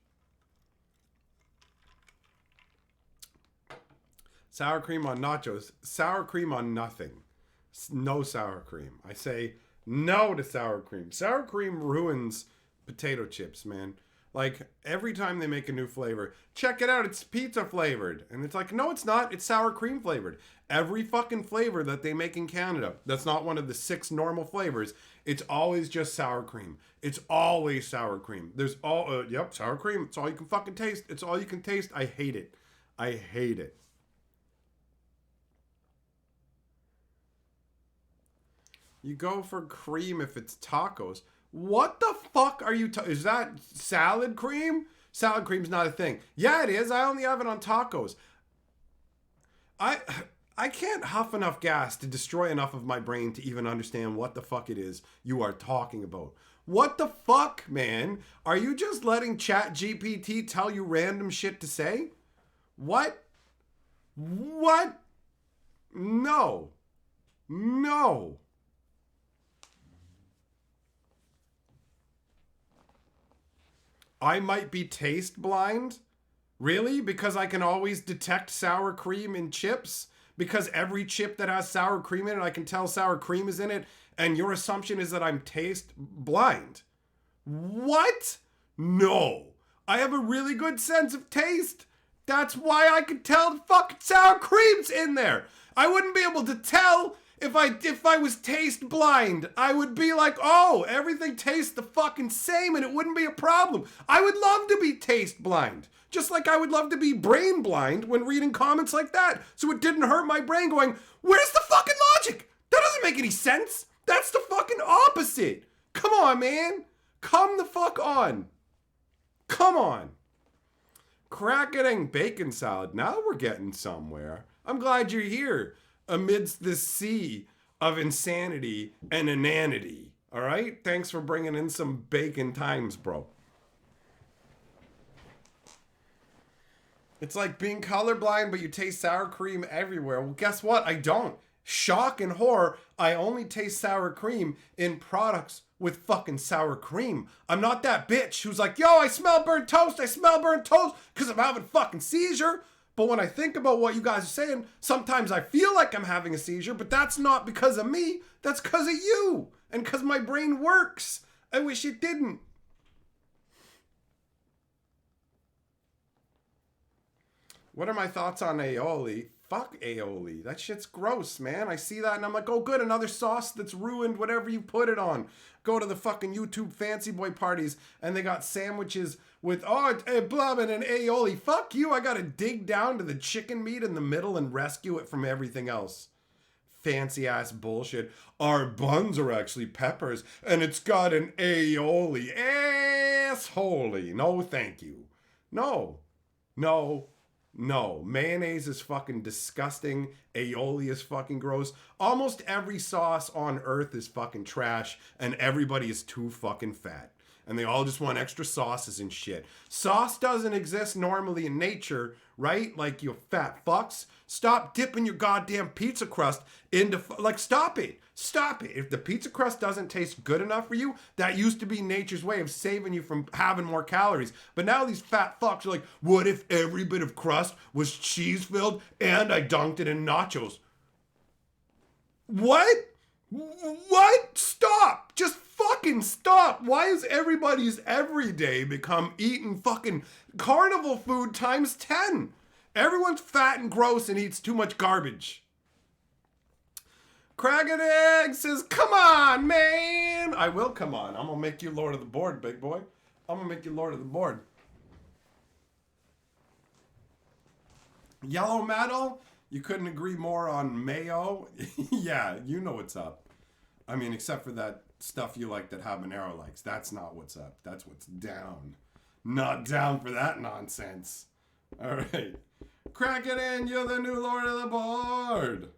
Sour cream on nachos. Sour cream on nothing. No sour cream. I say no to sour cream. Sour cream ruins potato chips, man. Like, every time they make a new flavor, check it out, it's pizza flavored. And it's like, no, it's not. It's sour cream flavored. Every fucking flavor that they make in Canada, that's not one of the 6 normal flavors, it's always just sour cream. It's always sour cream. There's sour cream. It's all you can fucking taste. It's all you can taste. I hate it. I hate it. You go for cream if it's tacos. What the fuck are you is that salad cream? Salad cream's not a thing. Yeah, it is. I only have it on tacos. I can't huff enough gas to destroy enough of my brain to even understand what the fuck it is you are talking about. What the fuck, man? Are you just letting ChatGPT tell you random shit to say? What? What? No. No. I might be taste blind? Really? Because I can always detect sour cream in chips? Because every chip that has sour cream in it, I can tell sour cream is in it, and your assumption is that I'm taste blind? What? No. I have a really good sense of taste. That's why I can tell the fucking sour cream's in there. I wouldn't be able to tell if I was taste blind. I would be like, oh, everything tastes the fucking same and it wouldn't be a problem. I would love to be taste blind. Just like I would love to be brain blind when reading comments like that. So it didn't hurt my brain going, where's the fucking logic? That doesn't make any sense. That's the fucking opposite. Come on, man. Come the fuck on. Come on. Cracketing bacon salad. Now we're getting somewhere. I'm glad you're here amidst this sea of insanity and inanity. All right? Thanks for bringing in some bacon times, bro. It's like being colorblind, but you taste sour cream everywhere. Well, guess what? I don't. Shock and horror, I only taste sour cream in products with fucking sour cream. I'm not that bitch who's like, yo, I smell burnt toast. I smell burnt toast because I'm having a fucking seizure. But when I think about what you guys are saying, sometimes I feel like I'm having a seizure, but that's not because of me. That's because of you. And because my brain works. I wish it didn't. What are my thoughts on aioli? fuck aioli. That shit's gross, man. I see that and I'm like, oh good, another sauce that's ruined whatever you put it on. Go to the fucking YouTube fancy boy parties and they got sandwiches with, blub and an aioli. Fuck you, I gotta dig down to the chicken meat in the middle and rescue it from everything else. Fancy ass bullshit. Our buns are actually peppers and it's got an aioli. Assholey. No, thank you. No. Mayonnaise is fucking disgusting. Aioli is fucking gross. Almost every sauce on earth is fucking trash and everybody is too fucking fat. And they all just want extra sauces and shit. Sauce doesn't exist normally in nature, right? Like, you fat fucks. Stop dipping your goddamn pizza crust into, stop it. Stop it. If the pizza crust doesn't taste good enough for you, that used to be nature's way of saving you from having more calories. But now these fat fucks are like, what if every bit of crust was cheese filled and I dunked it in nachos? What? Stop. Just fucking stop. Why is everybody's everyday become eating fucking carnival food times 10? Everyone's fat and gross and eats too much garbage. Cragged Egg says, come on, man. I will come on. I'm going to make you Lord of the Board, big boy. I'm going to make you Lord of the Board. Yellow Metal, you couldn't agree more on mayo. Yeah, you know what's up. I mean, except for that stuff you like that Habanero likes. That's not what's up. That's what's down. Not down for that nonsense. All right. Crack it in. You're the new Lord of the Board.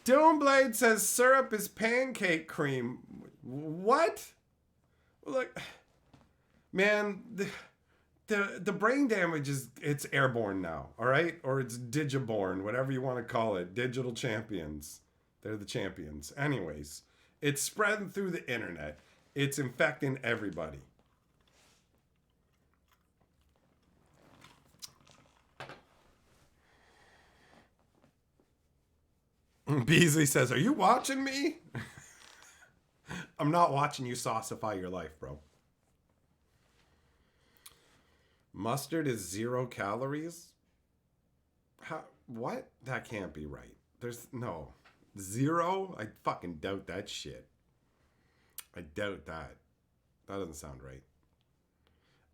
Doomblade says syrup is pancake cream. What? Look, man, the brain damage it's airborne now, all right? Or it's digiborn, whatever you want to call it. Digital champions. They're the champions. Anyways, it's spreading through the internet. It's infecting everybody. Beasley says, are you watching me? I'm not watching you saucify your life, bro. Mustard is 0 calories? How? What? That can't be right. There's no. 0? I fucking doubt that shit. I doubt that. That doesn't sound right.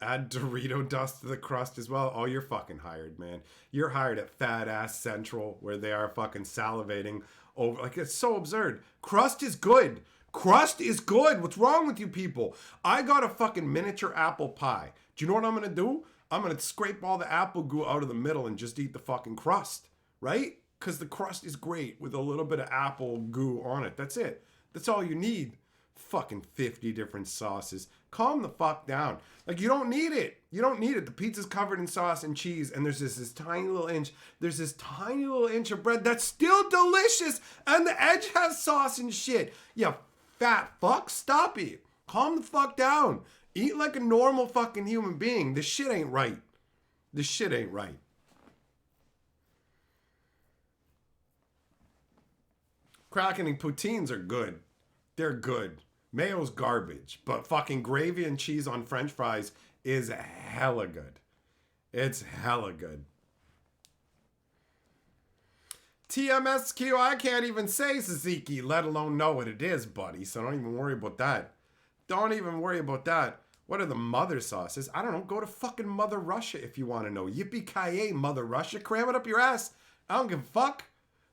Add Dorito dust to the crust as well. Oh, you're fucking hired, man. You're hired at Fat Ass Central where they are fucking salivating over. Like, it's so absurd. Crust is good. Crust is good. What's wrong with you people? I got a fucking miniature apple pie. Do you know what I'm going to do? I'm going to scrape all the apple goo out of the middle and just eat the fucking crust. Right? Because the crust is great with a little bit of apple goo on it. That's it. That's all you need. Fucking 50 different sauces. Calm the fuck down. Like, you don't need it. You don't need it. The pizza's covered in sauce and cheese, and there's this tiny little inch. There's this tiny little inch of bread that's still delicious, and the edge has sauce and shit. You fat fuck. Stop it. Calm the fuck down. Eat like a normal fucking human being. This shit ain't right. This shit ain't right. Crackening poutines are good. They're good. Mayo's garbage, but fucking gravy and cheese on French fries is hella good. It's hella good. TMSQ, I can't even say tzatziki, let alone know what it is, buddy, so don't even worry about that. Don't even worry about that. What are the mother sauces? I don't know. Go to fucking Mother Russia if you want to know. Yippee-ki-yay, Mother Russia. Cram it up your ass. I don't give a fuck.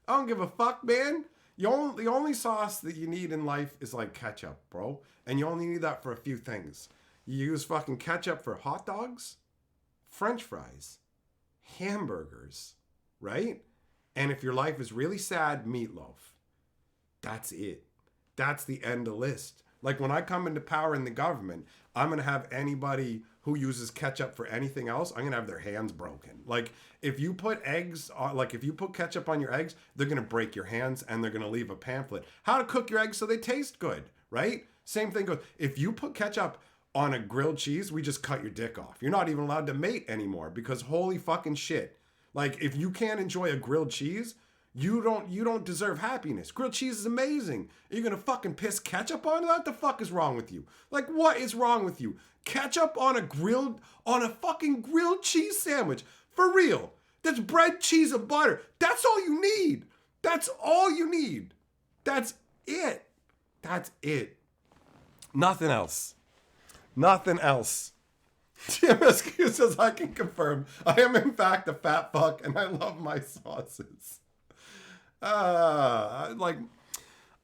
I don't give a fuck, man. The only sauce that you need in life is like ketchup, bro. And you only need that for a few things. You use fucking ketchup for hot dogs, French fries, hamburgers, right? And if your life is really sad, meatloaf. That's it. That's the end of the list. Like, when I come into power in the government, I'm going to have anybody who uses ketchup for anything else, I'm going to have their hands broken. Like, if you put eggs on, like, if you put ketchup on your eggs, they're going to break your hands and they're going to leave a pamphlet. How to cook your eggs so they taste good, right? Same thing goes. If you put ketchup on a grilled cheese, we just cut your dick off. You're not even allowed to mate anymore because holy fucking shit. Like, if you can't enjoy a grilled cheese, You don't deserve happiness. Grilled cheese is amazing. Are you gonna fucking piss ketchup on it? What the fuck is wrong with you? Like, what is wrong with you? Ketchup on a fucking grilled cheese sandwich. For real. That's bread, cheese, and butter. That's all you need. That's all you need. That's it. That's it. Nothing else. Nothing else. Jim Askew says, I can confirm. I am in fact a fat fuck and I love my sauces. I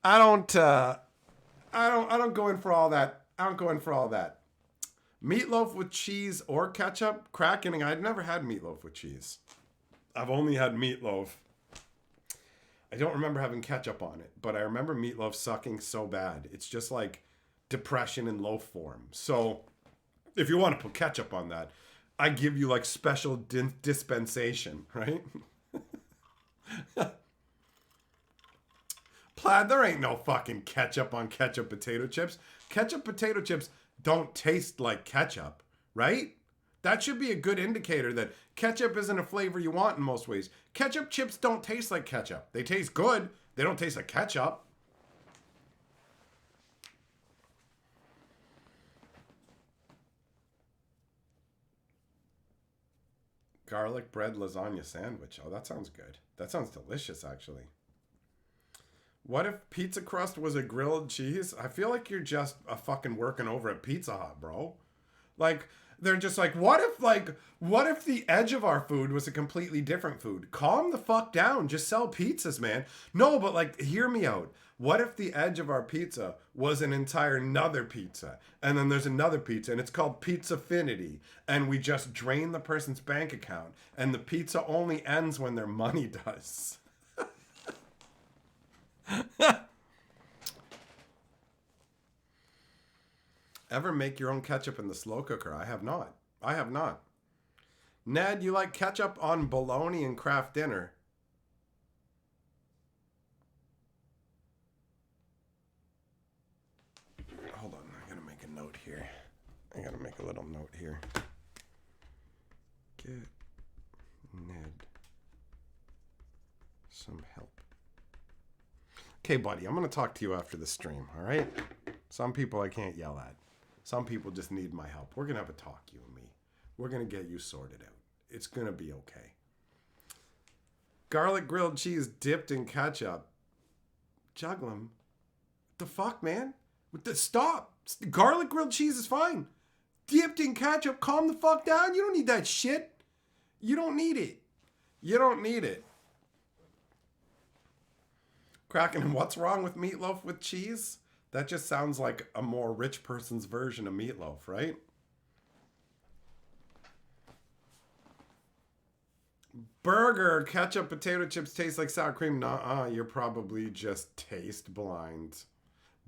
don't go in for all that. I don't go in for all that. Meatloaf with cheese or ketchup, cracking. I'd never had meatloaf with cheese. I've only had meatloaf. I don't remember having ketchup on it, but I remember meatloaf sucking so bad. It's just like depression in loaf form. So if you want to put ketchup on that, I give you like special dispensation, right? Plaid, there ain't no fucking ketchup on ketchup potato chips. Ketchup potato chips don't taste like ketchup, right? That should be a good indicator that ketchup isn't a flavor you want in most ways. Ketchup chips don't taste like ketchup. They taste good. They don't taste like ketchup. Garlic bread lasagna sandwich. Oh, that sounds good. That sounds delicious, actually. What if pizza crust was a grilled cheese? I feel like you're just a fucking working over at Pizza Hut, bro. Like, they're just like, what if the edge of our food was a completely different food? Calm the fuck down. Just sell pizzas, man. No, but like, hear me out. What if the edge of our pizza was an entire another pizza? And then there's another pizza and it's called Pizzafinity. And we just drain the person's bank account. And the pizza only ends when their money does. Ever make your own ketchup in the slow cooker? I have not. I have not. Ned, you like ketchup on bologna and Kraft Dinner? Hold on, I gotta make a note here. I gotta make a little note here. Get Ned some help. Okay, buddy, I'm gonna talk to you after the stream, all right? Some people I can't yell at. Some people just need my help. We're going to have a talk, you and me. We're going to get you sorted out. It's going to be okay. Garlic grilled cheese dipped in ketchup. Juglum. The fuck, man? Stop. Garlic grilled cheese is fine. Dipped in ketchup. Calm the fuck down. You don't need that shit. You don't need it. You don't need it. Kraken, what's wrong with meatloaf with cheese? That just sounds like a more rich person's version of meatloaf, right? Burger, ketchup, potato chips taste like sour cream. Nuh-uh, you're probably just taste blind.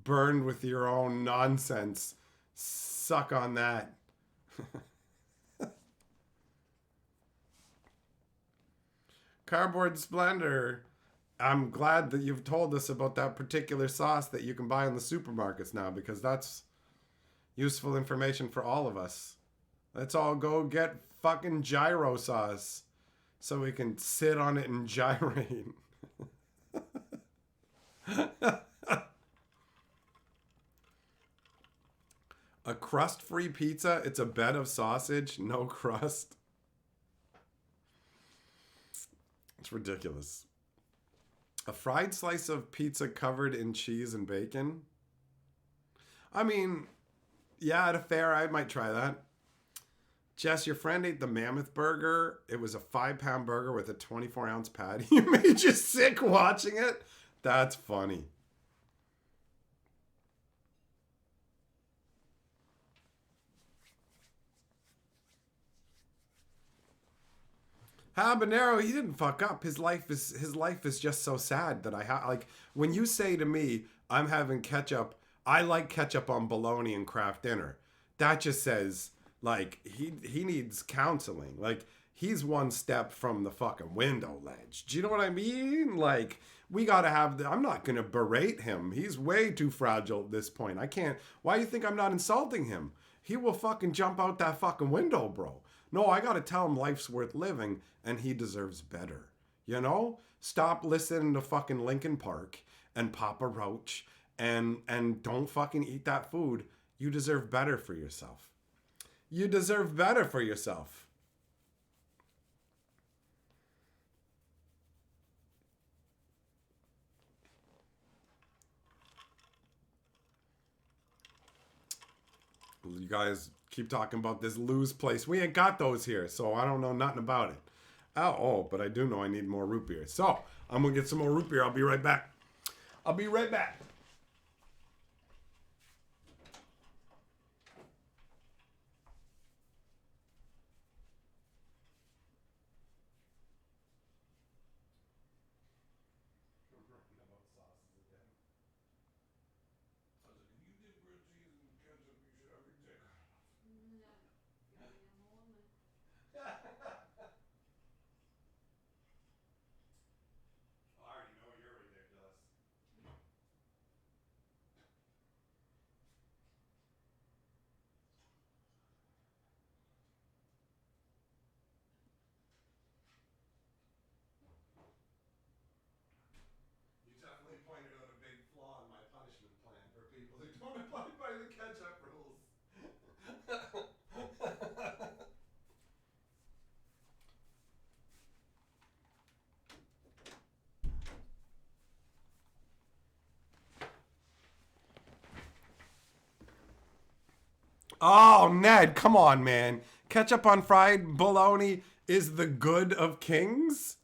Burned with your own nonsense. Suck on that. Cardboard Splendor. I'm glad that you've told us about that particular sauce that you can buy in the supermarkets now, because that's useful information for all of us. Let's all go get fucking gyro sauce so we can sit on it and gyrate. A crust-free pizza? It's a bed of sausage, no crust. It's ridiculous. A fried slice of pizza covered in cheese and bacon? I mean, yeah, at a fair, I might try that. Jess, your friend ate the mammoth burger. It was a 5-pound burger with a 24-ounce patty. You made you sick watching it? That's funny. Habanero, he didn't fuck up. His life is just so sad that like when you say to me, I'm having ketchup, I like ketchup on bologna and Kraft Dinner. That just says like he needs counseling. Like he's one step from the fucking window ledge. Do you know what I mean? Like we gotta have I'm not gonna berate him. He's way too fragile at this point. I can't. Why do you think I'm not insulting him? He will fucking jump out that fucking window, bro. No, I gotta tell him life's worth living and he deserves better. You know? Stop listening to fucking Linkin Park and Papa Roach and don't fucking eat that food. You deserve better for yourself. You deserve better for yourself. You guys keep talking about this lose place. We ain't got those here, so I don't know nothing about it. Oh, but I do know I need more root beer. So I'm gonna get some more root beer. I'll be right back. I'll be right back. Definitely pointed out a big flaw in my punishment plan for people who don't abide by the catch-up rules. Oh, Ned, come on, man. Ketchup on fried bologna is the good of kings?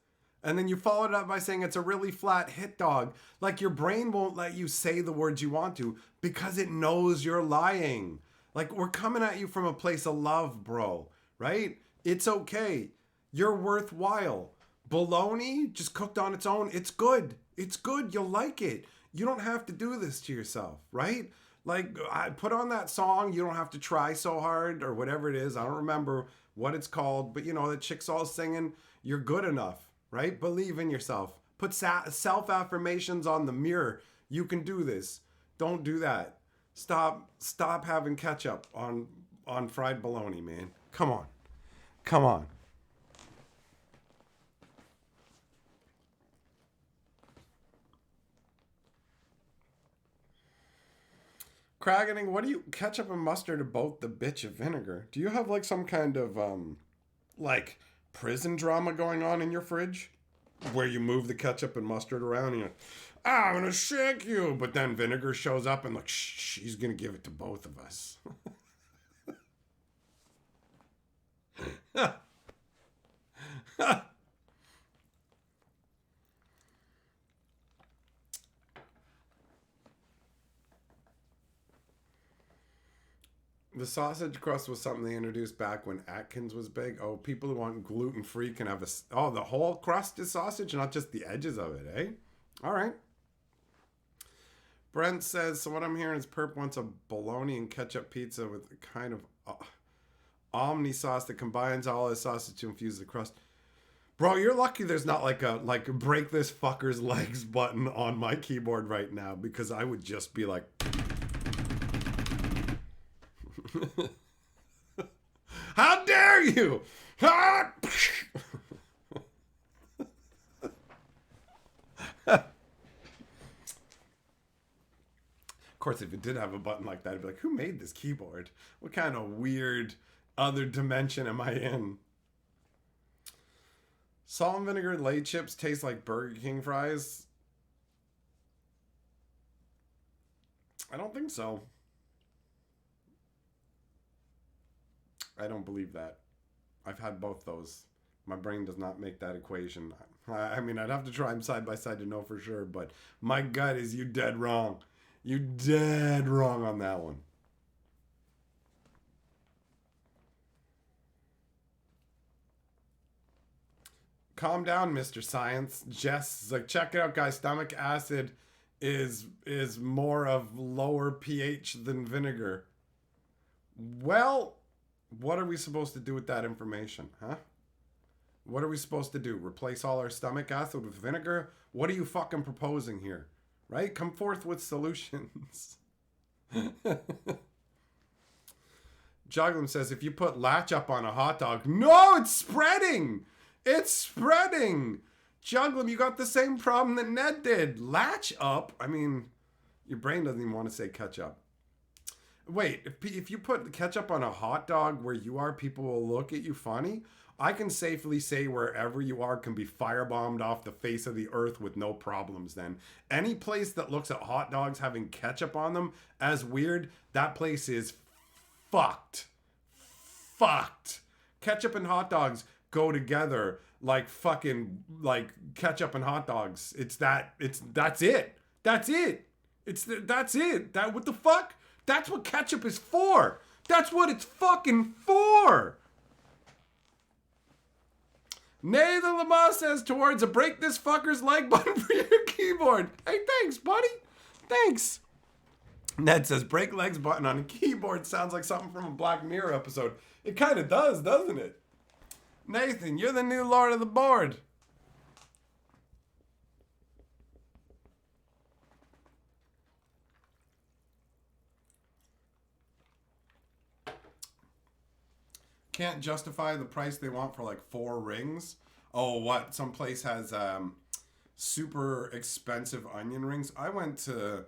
And then you follow it up by saying it's a really flat hit dog. Like your brain won't let you say the words you want to because it knows you're lying. Like we're coming at you from a place of love, bro. Right? It's okay. You're worthwhile. Bologna, just cooked on its own, it's good. It's good. You'll like it. You don't have to do this to yourself, right? Like, I put on that song, You Don't Have to Try So Hard, or whatever it is. I don't remember what it's called, but you know, the chick's all singing, You're good enough, right? Believe in yourself. Put self affirmations on the mirror. You can do this. Don't do that. Stop having ketchup on fried bologna, man. Come on. Come on. Craggening, what do you ketchup and mustard are both the bitch of vinegar? Do you have like some kind of like prison drama going on in your fridge where you move the ketchup and mustard around and you're like, I'm gonna shank you, but then vinegar shows up and like she's gonna give it to both of us. The sausage crust was something they introduced back when Atkins was big. Oh, people who want gluten free can have oh, the whole crust is sausage, not just the edges of it, eh? All right. Brent says, so what I'm hearing is Perp wants a bologna and ketchup pizza with a kind of omni sauce that combines all his sausage to infuse the crust. Bro, you're lucky there's not like a break this fucker's legs button on my keyboard right now because I would just be like how dare you? Of course, if it did have a button like that, I'd be like, who made this keyboard? What kind of weird other dimension am I in? Salt and vinegar laid chips taste like Burger King fries? I don't think so. I don't believe that. I've had both those. My brain does not make that equation. I mean, I'd have to try them side by side to know for sure, but my gut is you dead wrong. You dead wrong on that one. Calm down, Mr. Science. Jess is like, check it out, guys. Stomach acid is more of lower pH than vinegar. Well, what are we supposed to do with that information, huh? What are we supposed to do? Replace all our stomach acid with vinegar? What are you fucking proposing here? Right? Come forth with solutions. Joglin says, if you put latch up on a hot dog, no, it's spreading. It's spreading. Juglum, you got the same problem that Ned did. Latch up? I mean, your brain doesn't even want to say ketchup. Wait, if you put the ketchup on a hot dog where you are, people will look at you funny? I can safely say wherever you are can be firebombed off the face of the earth with no problems then. Any place that looks at hot dogs having ketchup on them as weird, that place is fucked. Fucked. Ketchup and hot dogs go together like fucking like ketchup and hot dogs. That's it. That's it. That's it. That what the fuck? That's what ketchup is for. That's what it's fucking for. Nathan Lamar says towards a break this fucker's leg button for your keyboard. Hey, thanks, buddy. Thanks. Ned says break legs button on a keyboard sounds like something from a Black Mirror episode. It kind of does, doesn't it? Nathan, you're the new lord of the board. Can't justify the price they want for like 4 rings. Oh, what? Some place has super expensive onion rings. I went to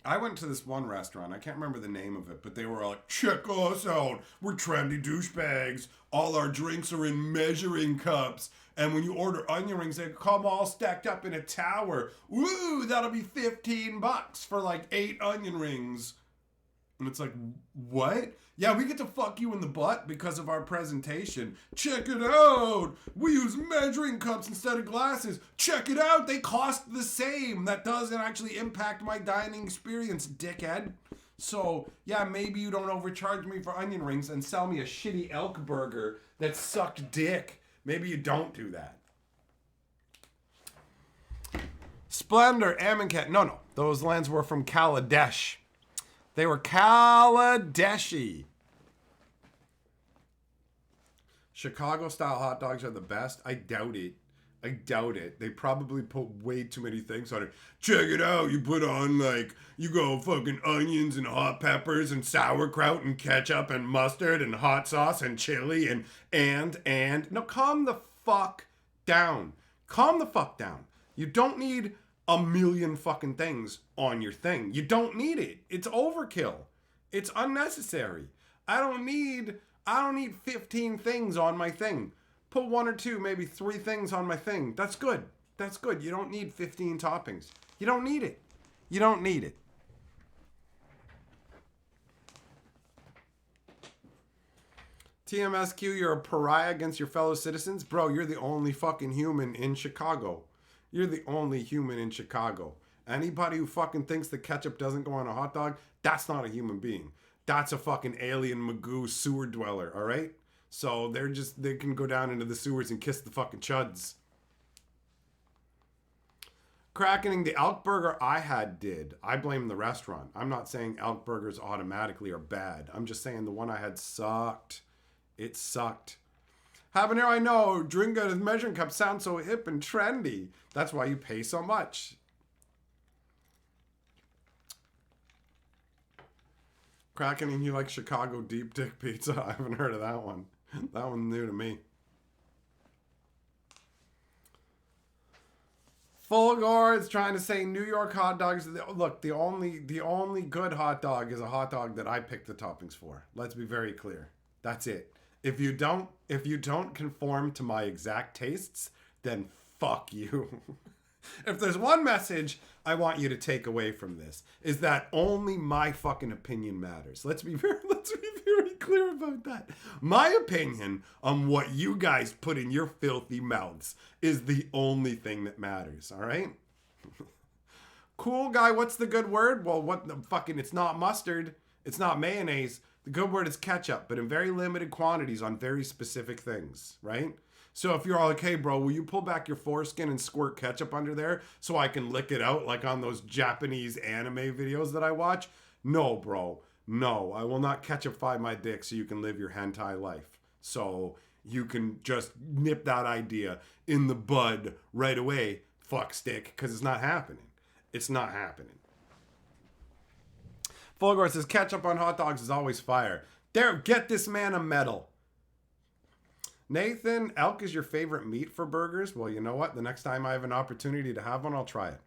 this one restaurant. I can't remember the name of it, but they were like, check us out. We're trendy douchebags. All our drinks are in measuring cups. And when you order onion rings, they come all stacked up in a tower. Woo, that'll be $15 for like 8 onion rings. And it's like, what? Yeah, we get to fuck you in the butt because of our presentation. Check it out. We use measuring cups instead of glasses. Check it out. They cost the same. That doesn't actually impact my dining experience, dickhead. So, yeah, maybe you don't overcharge me for onion rings and sell me a shitty elk burger that sucked dick. Maybe you don't do that. Splendor, Amonkhet. No. Those lands were from Kaladesh. They were Kaladeshi. Chicago-style hot dogs are the best? I doubt it. I doubt it. They probably put way too many things on it. Check it out. You put on, like, you go fucking onions and hot peppers and sauerkraut and ketchup and mustard and hot sauce and chili and. No, calm the fuck down. Calm the fuck down. You don't need a million fucking things on your thing. You don't need it. It's overkill. It's unnecessary. I don't need 15 things on my thing. Put 1 or 2, maybe 3 things on my thing. That's good. That's good. You don't need 15 toppings. You don't need it. You don't need it. TMSQ, you're a pariah against your fellow citizens? Bro, you're the only fucking human in Chicago. You're the only human in Chicago. Anybody who fucking thinks that ketchup doesn't go on a hot dog, that's not a human being. That's a fucking alien Magoo sewer dweller, all right? So they can go down into the sewers and kiss the fucking chuds. Crackening the elk burger I had did. I blame the restaurant. I'm not saying elk burgers automatically are bad. I'm just saying the one I had sucked. It sucked. Habanero, I know. Drink out of measuring cup sounds so hip and trendy. That's why you pay so much. Crackening, you like Chicago deep dick pizza? I haven't heard of that one. That one's new to me. Fulgor is trying to say New York hot dogs. Look, the only good hot dog is a hot dog that I picked the toppings for. Let's be very clear. That's it. If you don't conform to my exact tastes, then fuck you. If there's one message I want you to take away from this, is that only my fucking opinion matters. Let's be very clear about that. My opinion on what you guys put in your filthy mouths is the only thing that matters, all right? Cool guy, what's the good word? Well, what the fucking, it's not mustard. It's not mayonnaise. The good word is ketchup, but in very limited quantities on very specific things, right? So if you're all like, hey, bro, will you pull back your foreskin and squirt ketchup under there so I can lick it out like on those Japanese anime videos that I watch? No, bro. No, I will not ketchupify my dick so you can live your hentai life. So you can just nip that idea in the bud right away, fuck stick, because it's not happening. It's not happening. Fulgor says ketchup on hot dogs is always fire. There, get this man a medal. Nathan, elk is your favorite meat for burgers? Well, you know what? The next time I have an opportunity to have one, I'll try it.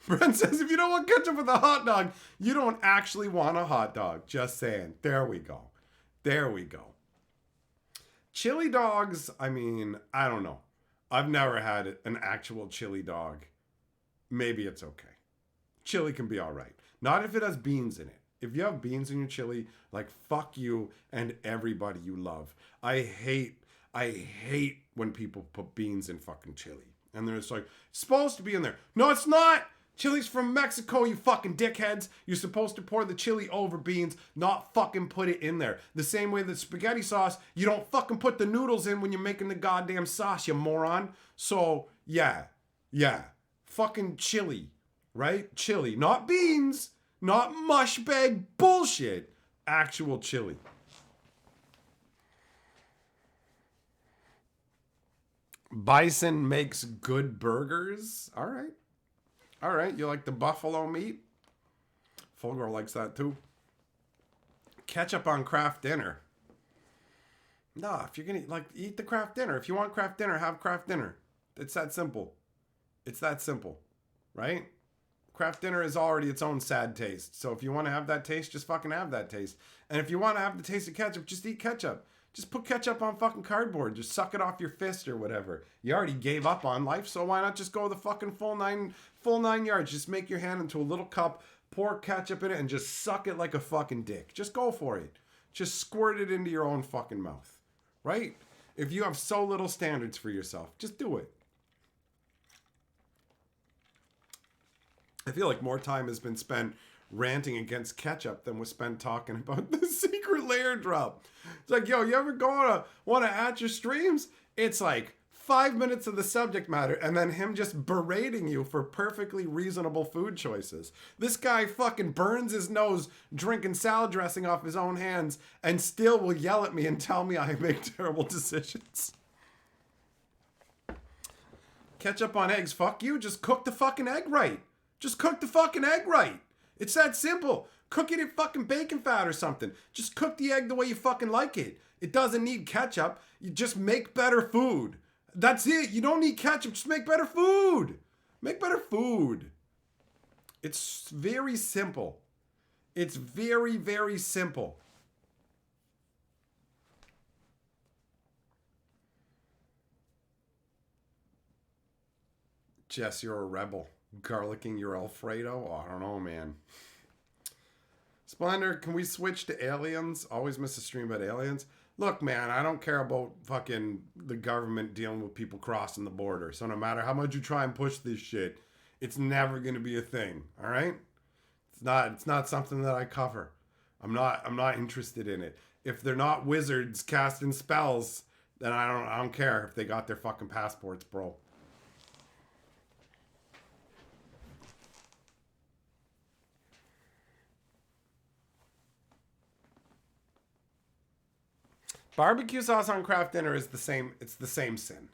Brent says, if you don't want ketchup with a hot dog, you don't actually want a hot dog. Just saying. There we go. There we go. Chili dogs, I mean, I don't know. I've never had an actual chili dog. Maybe it's okay. Chili can be all right. Not if it has beans in it. If you have beans in your chili, like, fuck you and everybody you love. I hate when people put beans in fucking chili. And they're just like, it's supposed to be in there. No, it's not. Chili's from Mexico, you fucking dickheads. You're supposed to pour the chili over beans, not fucking put it in there. The same way that spaghetti sauce, you don't fucking put the noodles in when you're making the goddamn sauce, you moron. So, yeah. Fucking chili, right? Chili. Not beans, not mush bag bullshit. Actual chili. Bison makes good burgers. All right, you like the buffalo meat? Fulgor likes that too. Ketchup on craft dinner. Nah, if you're gonna eat the craft dinner. If you want craft dinner, have craft dinner. It's that simple. It's that simple, right? Craft dinner is already its own sad taste. So if you want to have that taste, just fucking have that taste. And if you want to have the taste of ketchup, just eat ketchup. Just put ketchup on fucking cardboard. Just suck it off your fist or whatever. You already gave up on life, so why not just go the fucking full nine yards? Just make your hand into a little cup, pour ketchup in it, and just suck it like a fucking dick. Just go for it. Just squirt it into your own fucking mouth. Right? If you have so little standards for yourself, just do it. I feel like more time has been spent ranting against ketchup than was spent talking about the secret Lair drop. It's like, yo, you ever want to at your streams? It's like 5 minutes of the subject matter and then him just berating you for perfectly reasonable food choices. This guy fucking burns his nose drinking salad dressing off his own hands and still will yell at me and tell me I make terrible decisions. Ketchup on eggs, fuck you. Just cook the fucking egg right. Just cook the fucking egg right. It's that simple. Cook it in fucking bacon fat or something. Just cook the egg the way you fucking like it. It doesn't need ketchup. You just make better food. That's it. You don't need ketchup. Just make better food. Make better food. It's very simple. It's very, very simple. Jess, you're a rebel. Garlicking your Alfredo? Oh, I don't know, man. Splendor, can we switch to aliens? Always miss a stream about aliens. Look, man, I don't care about fucking the government dealing with people crossing the border. So no matter how much you try and push this shit, it's never going to be a thing. All right? It's not something that I cover. I'm not interested in it. If they're not wizards casting spells, then I don't care if they got their fucking passports, bro. Barbecue sauce on craft dinner is the same. It's the same sin.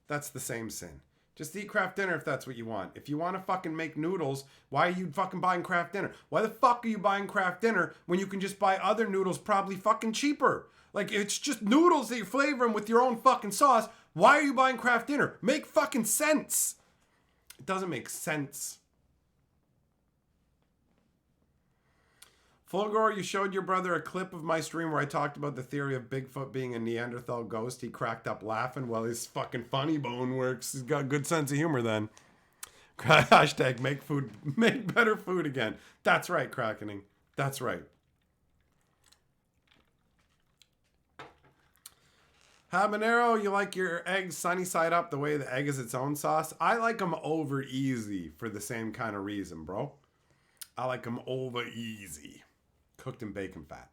That's the same sin. Just eat craft dinner if that's what you want. If you want to fucking make noodles, why are you fucking buying craft dinner? Why the fuck are you buying craft dinner when you can just buy other noodles probably fucking cheaper? Like, it's just noodles that you're flavoring with your own fucking sauce. Why are you buying craft dinner? Make fucking sense. It doesn't make sense. Fulgor, you showed your brother a clip of my stream where I talked about the theory of Bigfoot being a Neanderthal ghost. He cracked up laughing. Well, his fucking funny bone works. He's got a good sense of humor then. Hashtag make better food again. That's right, Krakening. That's right. Habanero, you like your eggs sunny side up the way the egg is its own sauce? I like them over easy for the same kind of reason, bro. I like them over easy. Cooked in bacon fat.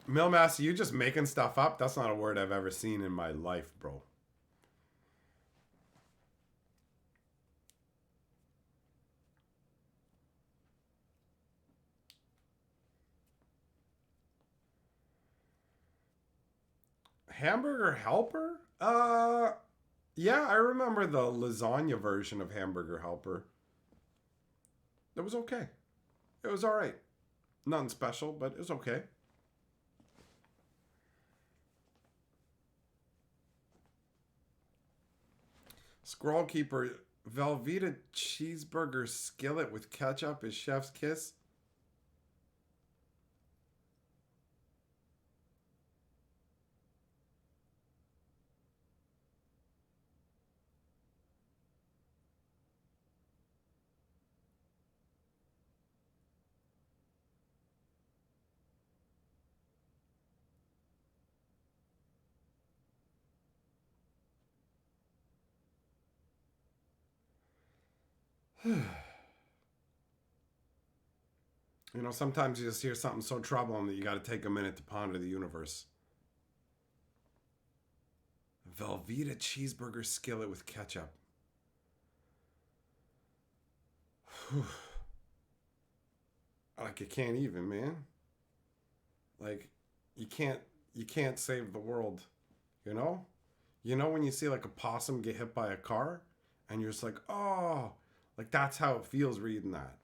Millmaster, you just making stuff up? That's not a word I've ever seen in my life, bro. Hamburger Helper? Yeah, I remember the lasagna version of Hamburger Helper. It was okay. It was all right. Nothing special, but it's okay. Scroll Keeper, Velveeta cheeseburger skillet with ketchup is chef's kiss. You know, sometimes you just hear something so troubling that you got to take a minute to ponder the universe. Velveeta cheeseburger skillet with ketchup. Like, you can't even, man. Like, you can't save the world, you know? You know when you see like a possum get hit by a car and you're just like, oh, like that's how it feels reading that.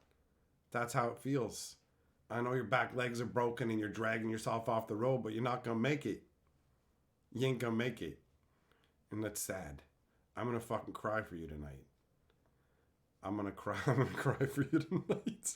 That's how it feels. I know your back legs are broken and you're dragging yourself off the road, but you're not going to make it. You ain't going to make it. And that's sad. I'm going to fucking cry for you tonight. I'm going to cry. I'm going to cry for you tonight.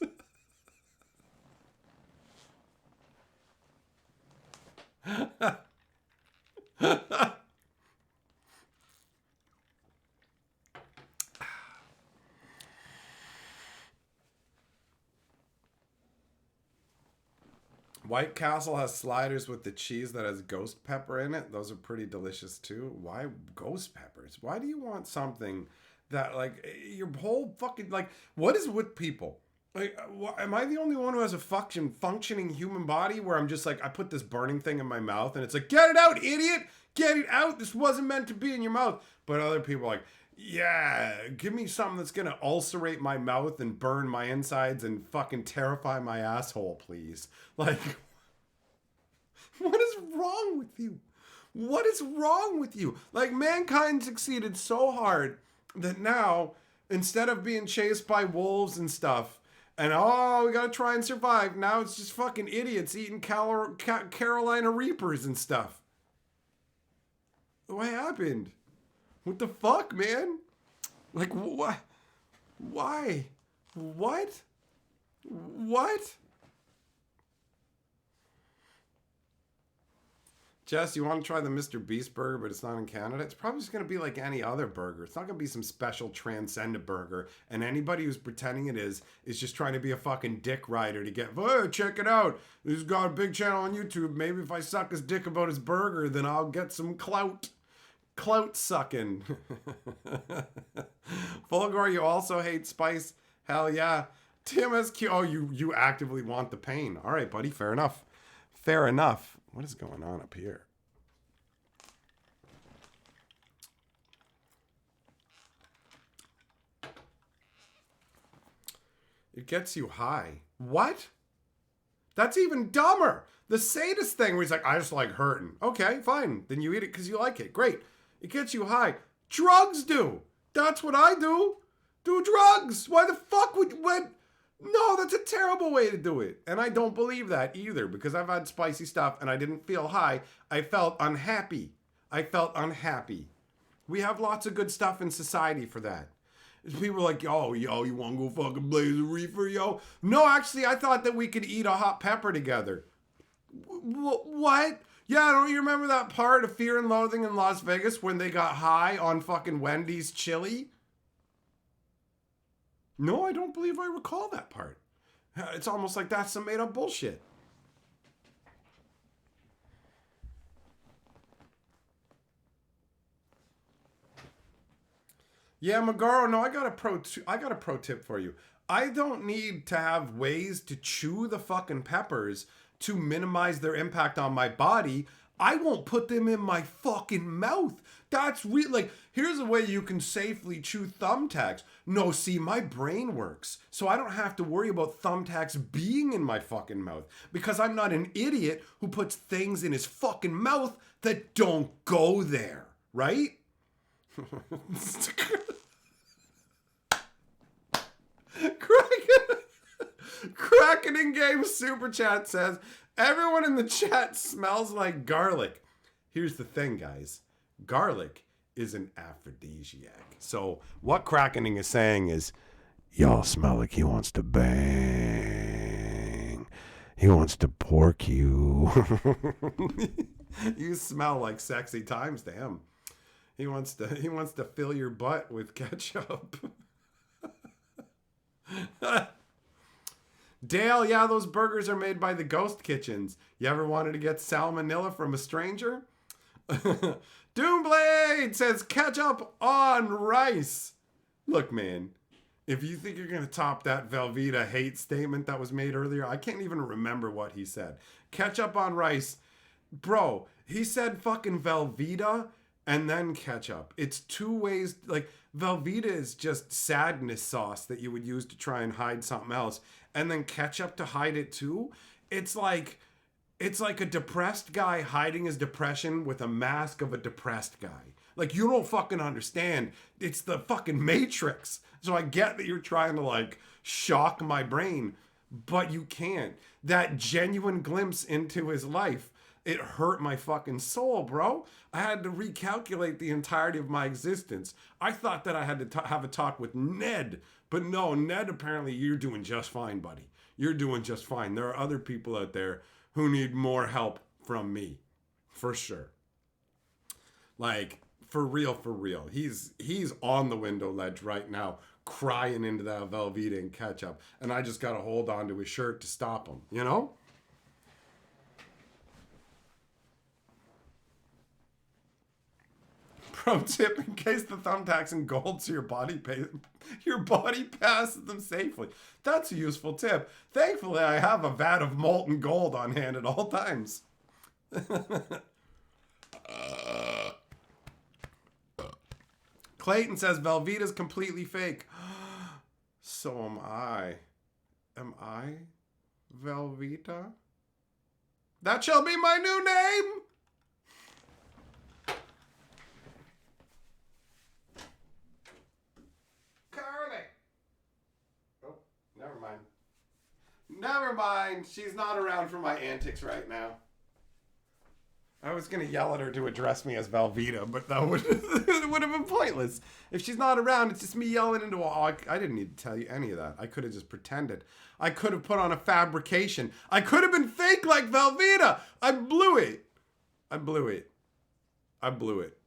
White Castle has sliders with the cheese that has ghost pepper in it. Those are pretty delicious too. Why ghost peppers? Why do you want something that, like, your whole fucking, like, what is with people? Like, am I the only one who has a functioning human body where I'm just like, I put this burning thing in my mouth and it's like, get it out, idiot! Get it out! This wasn't meant to be in your mouth. But other people are like, yeah, give me something that's gonna ulcerate my mouth and burn my insides and fucking terrify my asshole, please. Like, what is wrong with you? What is wrong with you? Like, mankind succeeded so hard that now, instead of being chased by wolves and stuff, and oh, we gotta try and survive, now it's just fucking idiots eating Carolina Reapers and stuff. What happened? What the fuck, man? Like, what? Why? What? What? Jess, you want to try the Mr. Beast burger, but it's not in Canada? It's probably just going to be like any other burger. It's not going to be some special transcendent burger. And anybody who's pretending it is just trying to be a fucking dick rider to get, oh, check it out. He's got a big channel on YouTube. Maybe if I suck his dick about his burger, then I'll get some clout. Clout sucking. Fulgor, you also hate spice? Hell yeah. TMSQ, oh, you actively want the pain. All right, buddy, fair enough. Fair enough. What is going on up here? It gets you high. What? That's even dumber. The sadist thing where he's like, I just like hurting. Okay, fine. Then you eat it because you like it. Great. It gets you high. Drugs do. That's what I do. Do drugs. Why the fuck would you... No, that's a terrible way to do it. And I don't believe that either because I've had spicy stuff and I didn't feel high. I felt unhappy. We have lots of good stuff in society for that. People are like, yo, you want to go fucking blaze a reefer, yo? No, actually, I thought that we could eat a hot pepper together. What? Yeah, don't you remember that part of Fear and Loathing in Las Vegas when they got high on fucking Wendy's chili? No, I don't believe I recall that part. It's almost like that's some made up bullshit. Yeah, Magaro, no, I got a pro tip for you. I don't need to have ways to chew the fucking peppers to minimize their impact on my body. I won't put them in my fucking mouth. That's real. Like, here's a way you can safely chew thumbtacks. No, see, my brain works. So I don't have to worry about thumbtacks being in my fucking mouth. Because I'm not an idiot who puts things in his fucking mouth that don't go there. Right? Craig, Kraken in game super chat says, everyone in the chat smells like garlic. Here's the thing, guys. Garlic is an aphrodisiac. So what Krakening is saying is, Y'all smell like he wants to bang. He wants to pork you. you smell like sexy times to him. He wants to fill your butt with ketchup. Dale, yeah, those burgers are made by the ghost kitchens. You ever wanted to get salmonella from a stranger? Doomblade says ketchup on rice. Look, man, if you think you're going to top that Velveeta hate statement that was made earlier, I can't even remember what he said. Ketchup on rice. Bro, he said fucking Velveeta and then ketchup. It's two ways. Like, Velveeta is just sadness sauce that you would use to try and hide something else. And then ketchup to hide it too. It's like a depressed guy hiding his depression with a mask of a depressed guy. Like, you don't fucking understand. It's the fucking Matrix. So I get that you're trying to, like, shock my brain, but you can't. That genuine glimpse into his life, it hurt my fucking soul, bro. I had to recalculate the entirety of my existence. I thought that I had to have a talk with Ned, but no, Ned, apparently you're doing just fine, buddy. You're doing just fine. There are other people out there who need more help from me, for sure. Like, for real, for real. He's on the window ledge right now, crying into that Velveeta and ketchup, and I just got to hold on to his shirt to stop him, you know? Pro tip, in case the thumbtacks and gold so your body passes them safely. That's a useful tip. Thankfully, I have a vat of molten gold on hand at all times. Clayton says Velveeta's completely fake. So am I. Am I Velveeta? That shall be my new name! Carly! Oh, never mind. Never mind. She's not around for my antics right now. I was going to yell at her to address me as Velveeta, but that would it would have been pointless. If she's not around, it's just me yelling into a... I didn't need to tell you any of that. I could have just pretended. I could have put on a fabrication. I could have been fake like Velveeta. I blew it. I blew it. I blew it.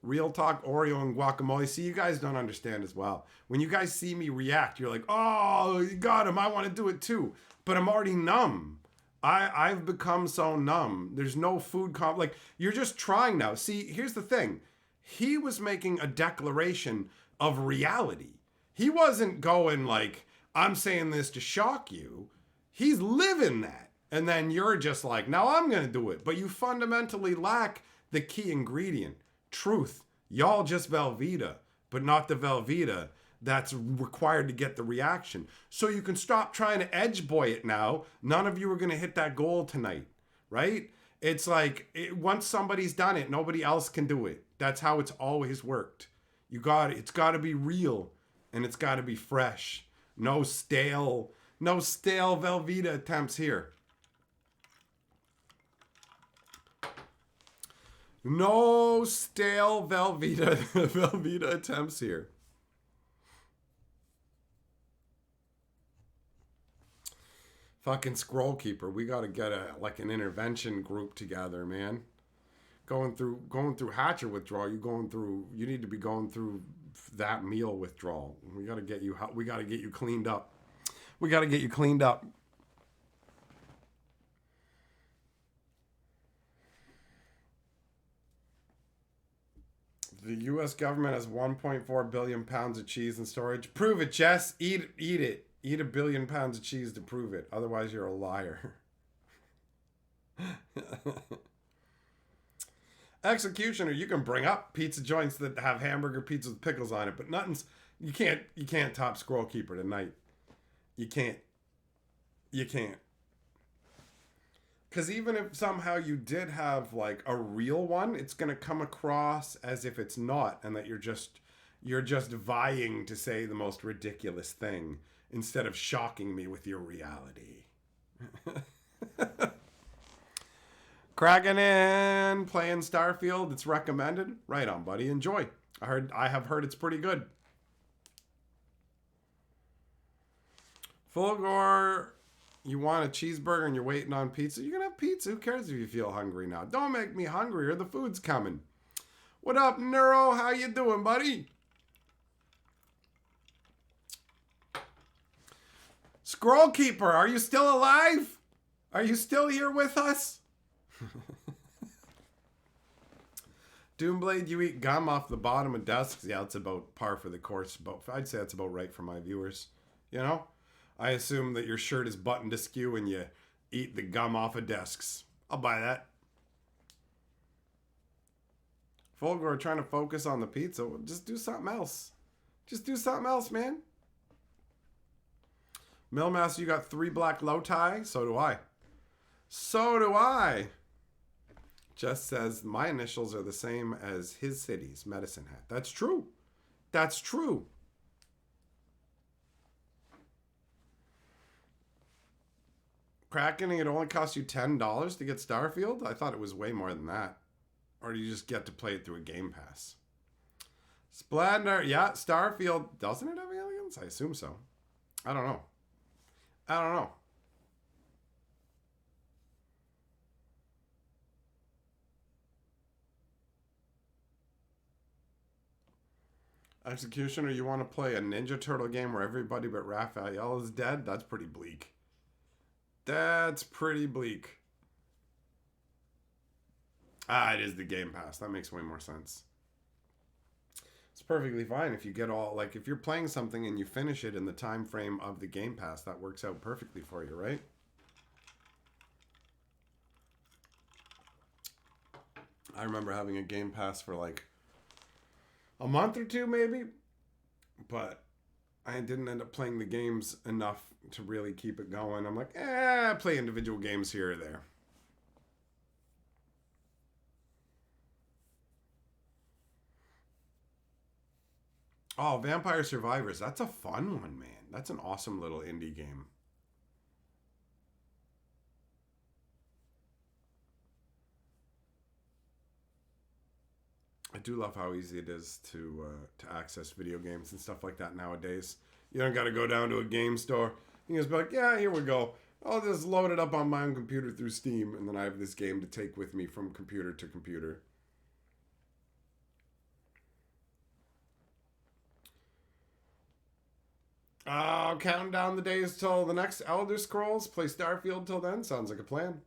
Real talk, Oreo and guacamole. See, you guys don't understand as well. When you guys see me react, you're like, oh, you got him. I want to do it too. But I'm already numb. I've become so numb. There's no food like, you're just trying now. See, here's the thing. He was making a declaration of reality. He wasn't going like, I'm saying this to shock you. He's living that. And then you're just like, now I'm going to do it. But you fundamentally lack the key ingredient. Truth. Y'all just Velveeta, but not the Velveeta that's required to get the reaction. So you can stop trying to edge boy it now. None of you are going to hit that goal tonight, right? It's like, once somebody's done it, nobody else can do it. That's how it's always worked. It's got to be real, and it's got to be fresh. No stale Velveeta attempts here. No stale Velveeta attempts here. Fucking Scroll Keeper. We got to get an intervention group together, man. Going through Hatcher withdrawal, you need to be going through that meal withdrawal. We got to get you cleaned up. We got to get you cleaned up. The U.S. government has 1.4 billion pounds of cheese in storage. Prove it, Jess. Eat it. Eat 1 billion pounds of cheese to prove it. Otherwise, you're a liar. Executioner, you can bring up pizza joints that have hamburger pizza with pickles on it, but you can't top Scroll Keeper tonight. You can't. Because even if somehow you did have like a real one, it's going to come across as if it's not, and that you're just vying to say the most ridiculous thing. instead of shocking me with your reality. Cracking in, playing Starfield. It's recommended. Right on, buddy. Enjoy. I have heard it's pretty good. Fulgore, you want a cheeseburger and you're waiting on pizza? You can have pizza. Who cares if you feel hungry now? Don't make me hungry or the food's coming. What up, Neuro? How you doing, buddy? Scroll Keeper, are you still alive? Are you still here with us? Doomblade, you eat gum off the bottom of desks. Yeah, it's about par for the course. I'd say that's about right for my viewers. You know? I assume that your shirt is buttoned askew and you eat the gum off of desks. I'll buy that. Fulgore trying to focus on the pizza. Well, just do something else. Just do something else, man. Millmaster, you got 3 black low tie? So do I. So do I. Just says my initials are the same as his city's medicine hat. That's true. That's true. Kraken, it only costs you $10 to get Starfield? I thought it was way more than that. Or do you just get to play it through a Game Pass? Splendor, yeah, Starfield. Doesn't it have aliens? I assume so. I don't know. Executioner, you want to play a Ninja Turtle game where everybody but Raphael is dead? That's pretty bleak. That's pretty bleak. It is the Game Pass. That makes way more sense. It's perfectly fine if you get all, like, if you're playing something and you finish it in the time frame of the Game Pass, that works out perfectly for you, right? I remember having a Game Pass for like a month or two maybe, but I didn't end up playing the games enough to really keep it going. I'm like, play individual games here or there. Oh, Vampire Survivors. That's a fun one, man. That's an awesome little indie game. I do love how easy it is to access video games and stuff like that nowadays. You don't got to go down to a game store. You can just be like, yeah, here we go. I'll just load it up on my own computer through Steam, and then I have this game to take with me from computer to computer. Counting down the days till the next Elder Scrolls. Play Starfield till then. Sounds like a plan.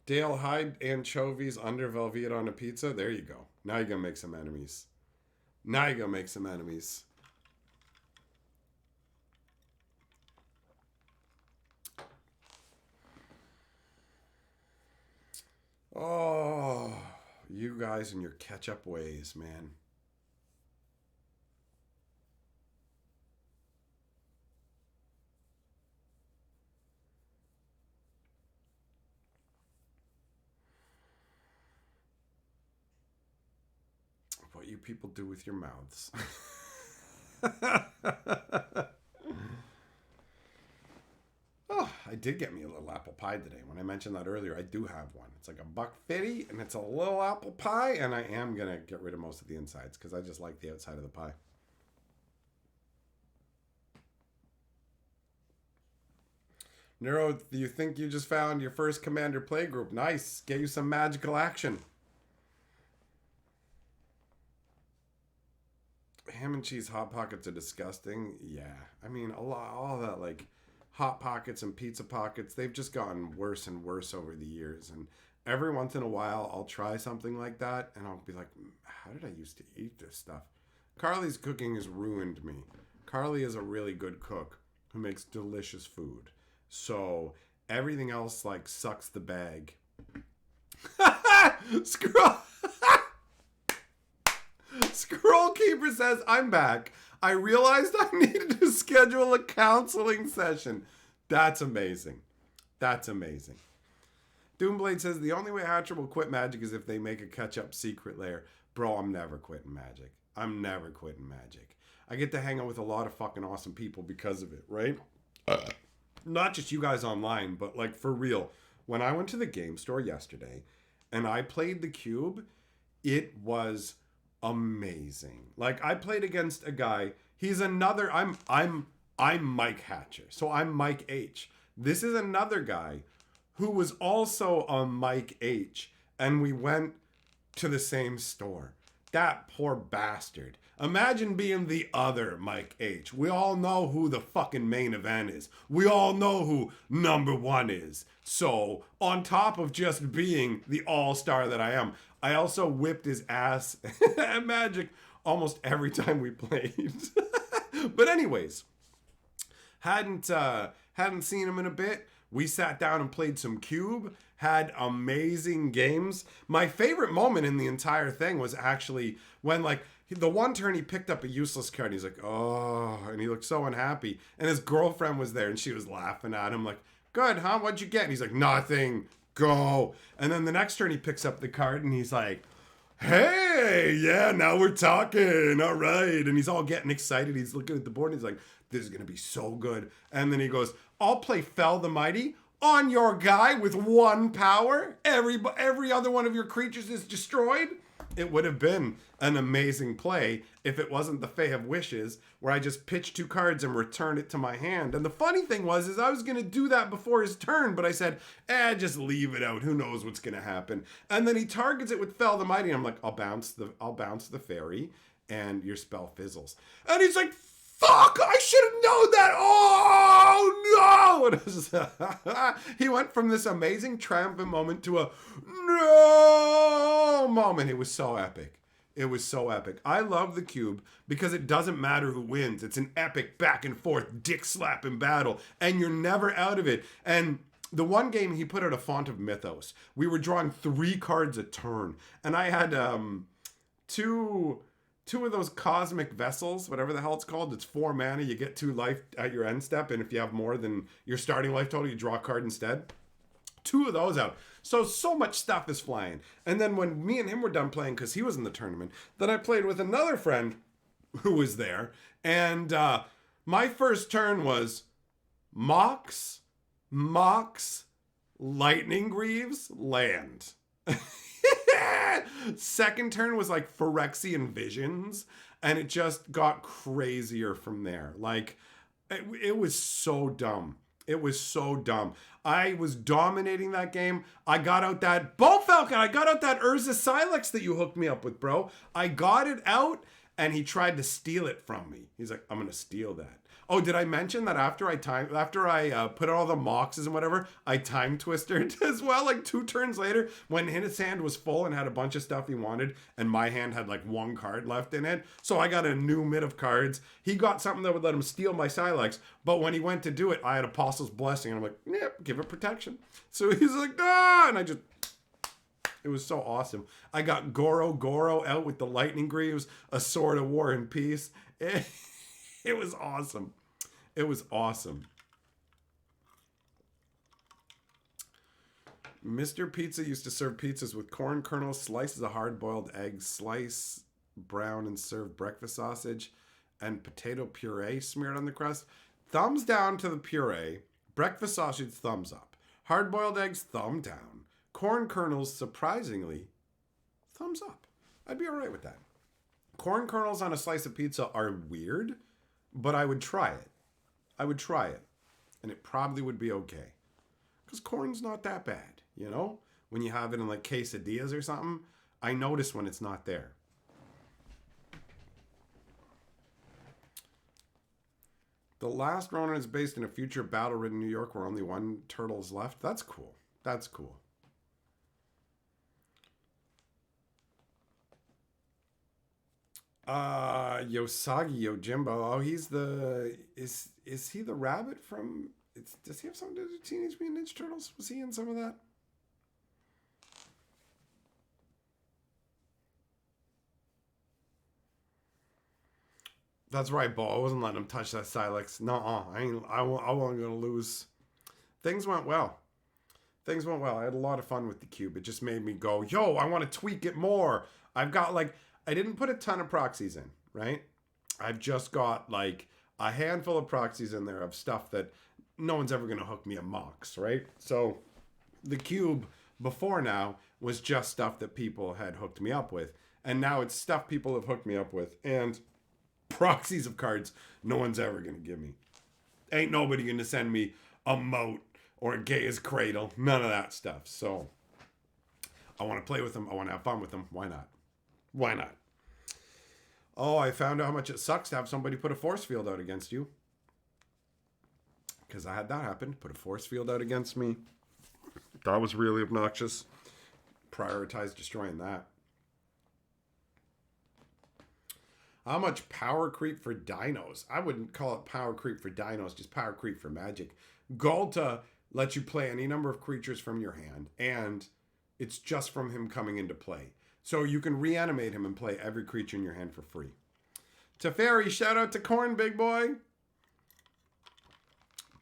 Dale, hide anchovies under Velveeta on a pizza. There you go. Now you're going to make some enemies. Oh, you guys and your ketchup ways, man. What you people do with your mouths. Oh, I did get me a little apple pie today. When I mentioned that earlier, I do have one. It's like $1.50 and it's a little apple pie, and I am going to get rid of most of the insides because I just like the outside of the pie. Neuro, do you think you just found your first Commander playgroup? Nice. Get you some magical action. Ham and cheese Hot Pockets are disgusting. Yeah. I mean, all that, like, Hot Pockets and Pizza Pockets, they've just gotten worse and worse over the years. And every once in a while, I'll try something like that, and I'll be like, how did I used to eat this stuff? Carly's cooking has ruined me. Carly is a really good cook who makes delicious food. So everything else, like, sucks the bag. Scroll Keeper says, I'm back. I realized I needed to schedule a counseling session. That's amazing. Doomblade says, the only way Hatcher will quit Magic is if they make a catch-up secret lair. Bro, I'm never quitting Magic. I get to hang out with a lot of fucking awesome people because of it, right? Not just you guys online, but like for real. When I went to the game store yesterday and I played the cube, it was amazing. Like I played against a guy. He's another. I'm Mike Hatcher, so I'm Mike H. This is another guy who was also a Mike H, and we went to the same store. That poor bastard. Imagine being the other Mike H. We all know who the fucking main event is. We all know who number one is. So, on top of just being the all-star that I am, I also whipped his ass at Magic almost every time we played. But anyways, hadn't seen him in a bit. We sat down and played some Cube, had amazing games. My favorite moment in the entire thing was actually when, like, the one turn he picked up a useless card. And he's like, oh, and he looked so unhappy. And his girlfriend was there and she was laughing at him like, good, huh? What'd you get? And he's like, nothing, go. And then the next turn he picks up the card and he's like, hey, yeah, now we're talking. All right. And he's all getting excited. He's looking at the board and he's like, this is going to be so good. And then he goes, I'll play Fell the Mighty on your guy with 1 power. Every other one of your creatures is destroyed. It would have been an amazing play if it wasn't the Fae of Wishes, where I just pitched 2 cards and returned it to my hand. And the funny thing was I was going to do that before his turn, but I said, just leave it out. Who knows what's going to happen? And then he targets it with Fell the Mighty. And I'm like, I'll bounce the fairy, and your spell fizzles. And he's like, fuck, I should have known that. Oh, no. And it was he went from this amazing triumphant moment to a no moment. It was so epic. It was so epic. I love the cube because it doesn't matter who wins. It's an epic back and forth dick slapping battle, and you're never out of it. And the one game he put out a Font of Mythos. We were drawing 3 cards a turn, and I had two of those cosmic vessels, whatever the hell it's called. It's 4 mana. You get 2 life at your end step, and if you have more than your starting life total, you draw a card instead. 2 of those out. So much stuff is flying. And then when me and him were done playing, because he was in the tournament, then I played with another friend who was there. And my first turn was Mox, Lightning Greaves, land. Second turn was like Phyrexian Visions, and it just got crazier from there. Like, it was so dumb. It was so dumb. I was dominating that game. I got out that Bolt Falcon. I got out that Urza Silex that you hooked me up with, bro. I got it out, and he tried to steal it from me. He's like, I'm going to steal that. Oh, did I mention that after I put all the moxes and whatever, I time twisted as well, like 2 turns later, when his hand was full and had a bunch of stuff he wanted, and my hand had like 1 card left in it. So I got a new mid of cards. He got something that would let him steal my Silex, but when he went to do it, I had Apostle's Blessing, and I'm like, yep, give it protection. So he's like, ah, and it was so awesome. I got Goro out with the Lightning Greaves, a Sword of War and Peace. It was awesome. It was awesome. Mr. Pizza used to serve pizzas with corn kernels, slices of hard-boiled eggs, slice brown and serve breakfast sausage, and potato puree smeared on the crust. Thumbs down to the puree. Breakfast sausage, thumbs up. Hard-boiled eggs, thumb down. Corn kernels, surprisingly, thumbs up. I'd be all right with that. Corn kernels on a slice of pizza are weird, but I would try it. And it probably would be okay. Because corn's not that bad, you know? When you have it in like quesadillas or something, I notice when it's not there. The last Ronin is based in a future battle-ridden New York where only 1 turtle is left. That's cool. That's cool. Yosagi Yojimbo. Oh, he's the is he the rabbit from does he have something to do with Teenage Mutant Ninja Turtles? Was he in some of that? That's right, Bo. I wasn't letting him touch that Silex. Nuh-uh. I wasn't gonna lose. Things went well. I had a lot of fun with the cube. It just made me go, yo, I want to tweak it more. I've got I didn't put a ton of proxies in, right? I've just got like a handful of proxies in there of stuff that no one's ever going to hook me a Mox, right? So the cube before now was just stuff that people had hooked me up with. And now it's stuff people have hooked me up with. And proxies of cards no one's ever going to give me. Ain't nobody going to send me a moat or a gay as cradle. None of that stuff. So I want to play with them. I want to have fun with them. Why not? Why not? Oh, I found out how much it sucks to have somebody put a force field out against you. Because I had that happen. Put a force field out against me. That was really obnoxious. Prioritize destroying that. How much power creep for dinos? I wouldn't call it power creep for dinos, just power creep for Magic. Galta lets you play any number of creatures from your hand, and it's just from him coming into play. So you can reanimate him and play every creature in your hand for free. Teferi, shout out to Corn, big boy.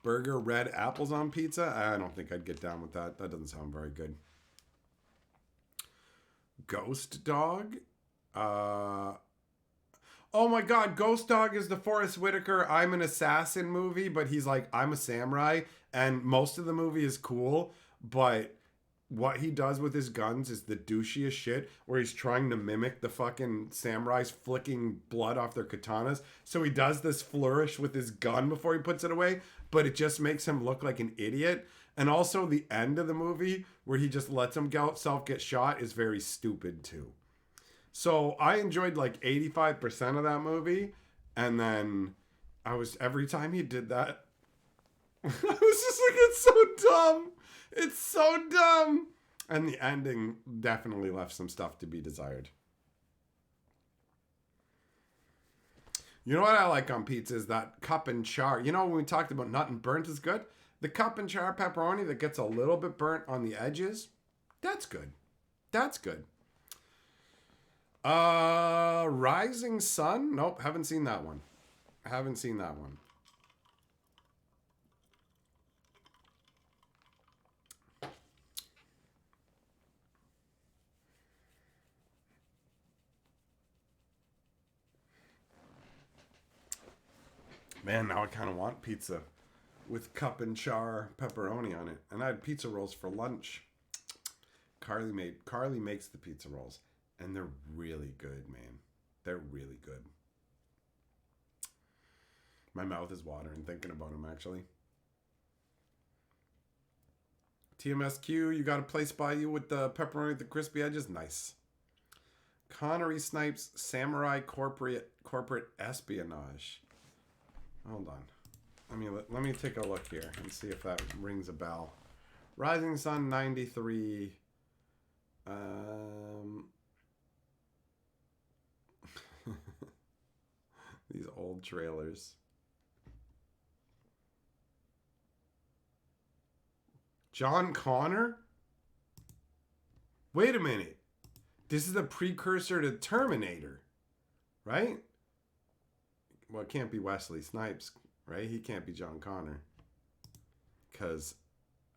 Burger, red apples on pizza? I don't think I'd get down with that. That doesn't sound very good. Ghost Dog? Oh my god, Ghost Dog is the Forrest Whitaker I'm an assassin movie, but he's like, I'm a samurai, and most of the movie is cool, but what he does with his guns is the douchiest shit, where he's trying to mimic the fucking samurais flicking blood off their katanas. So he does this flourish with his gun before he puts it away, but it just makes him look like an idiot. And also the end of the movie, where he just lets himself get shot, is very stupid too. So I enjoyed like 85% of that movie, and then every time he did that, I was just like, it's so dumb. It's so dumb. And the ending definitely left some stuff to be desired. You know what I like on pizza is that cup and char. You know when we talked about nut and burnt is good? The cup and char pepperoni that gets a little bit burnt on the edges, that's good. That's good. Rising Sun? Nope, haven't seen that one. Haven't seen that one. Man, now I kind of want pizza with cup and char pepperoni on it. And I had pizza rolls for lunch. Carly makes the pizza rolls, and they're really good, man. They're really good. My mouth is watering thinking about them, actually. TMSQ, you got a place by you with the pepperoni with the crispy edges? Nice. Connery Snipes Samurai Corporate Espionage. Hold on. Let me take a look here and see if that rings a bell. Rising Sun 93. These old trailers. John Connor? Wait a minute. This is a precursor to Terminator, right? Well, it can't be Wesley Snipes, right? He can't be John Connor. Because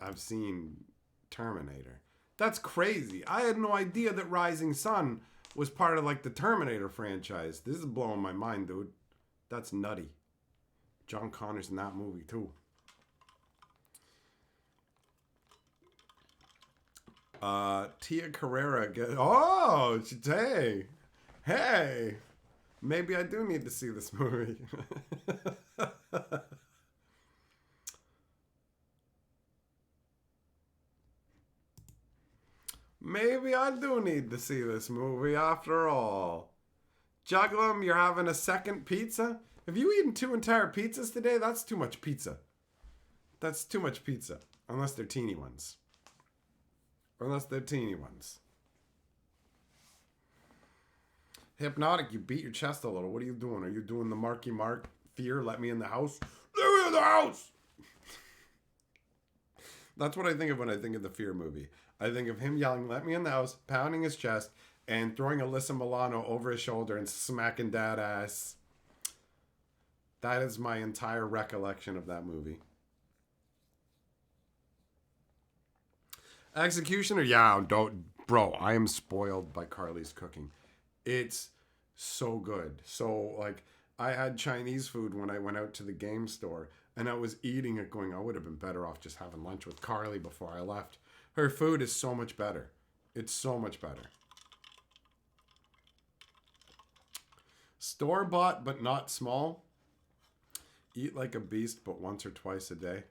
I've seen Terminator. That's crazy. I had no idea that Rising Sun was part of like the Terminator franchise. This is blowing my mind, dude. That's nutty. John Connor's in that movie too. Tia Carrera. Oh, hey. Maybe I do need to see this movie. Maybe I do need to see this movie after all. Juglum, you're having a second pizza? Have you eaten 2 entire pizzas today? That's too much pizza. That's too much pizza. Unless they're teeny ones. Hypnotic, you beat your chest a little. What are you doing? Are you doing the Marky Mark fear? Let me in the house? Let me in the house! That's what I think of when I think of the Fear movie. I think of him yelling, let me in the house, pounding his chest, and throwing Alyssa Milano over his shoulder and smacking dad ass. That is my entire recollection of that movie. Executioner? Yeah, bro, I am spoiled by Carly's cooking. It's so good. So, like, I had Chinese food when I went out to the game store, and I was eating it going, I would have been better off just having lunch with Carly before I left. Her food is so much better. It's so much better. Store-bought but not small. Eat like a beast but once or twice a day.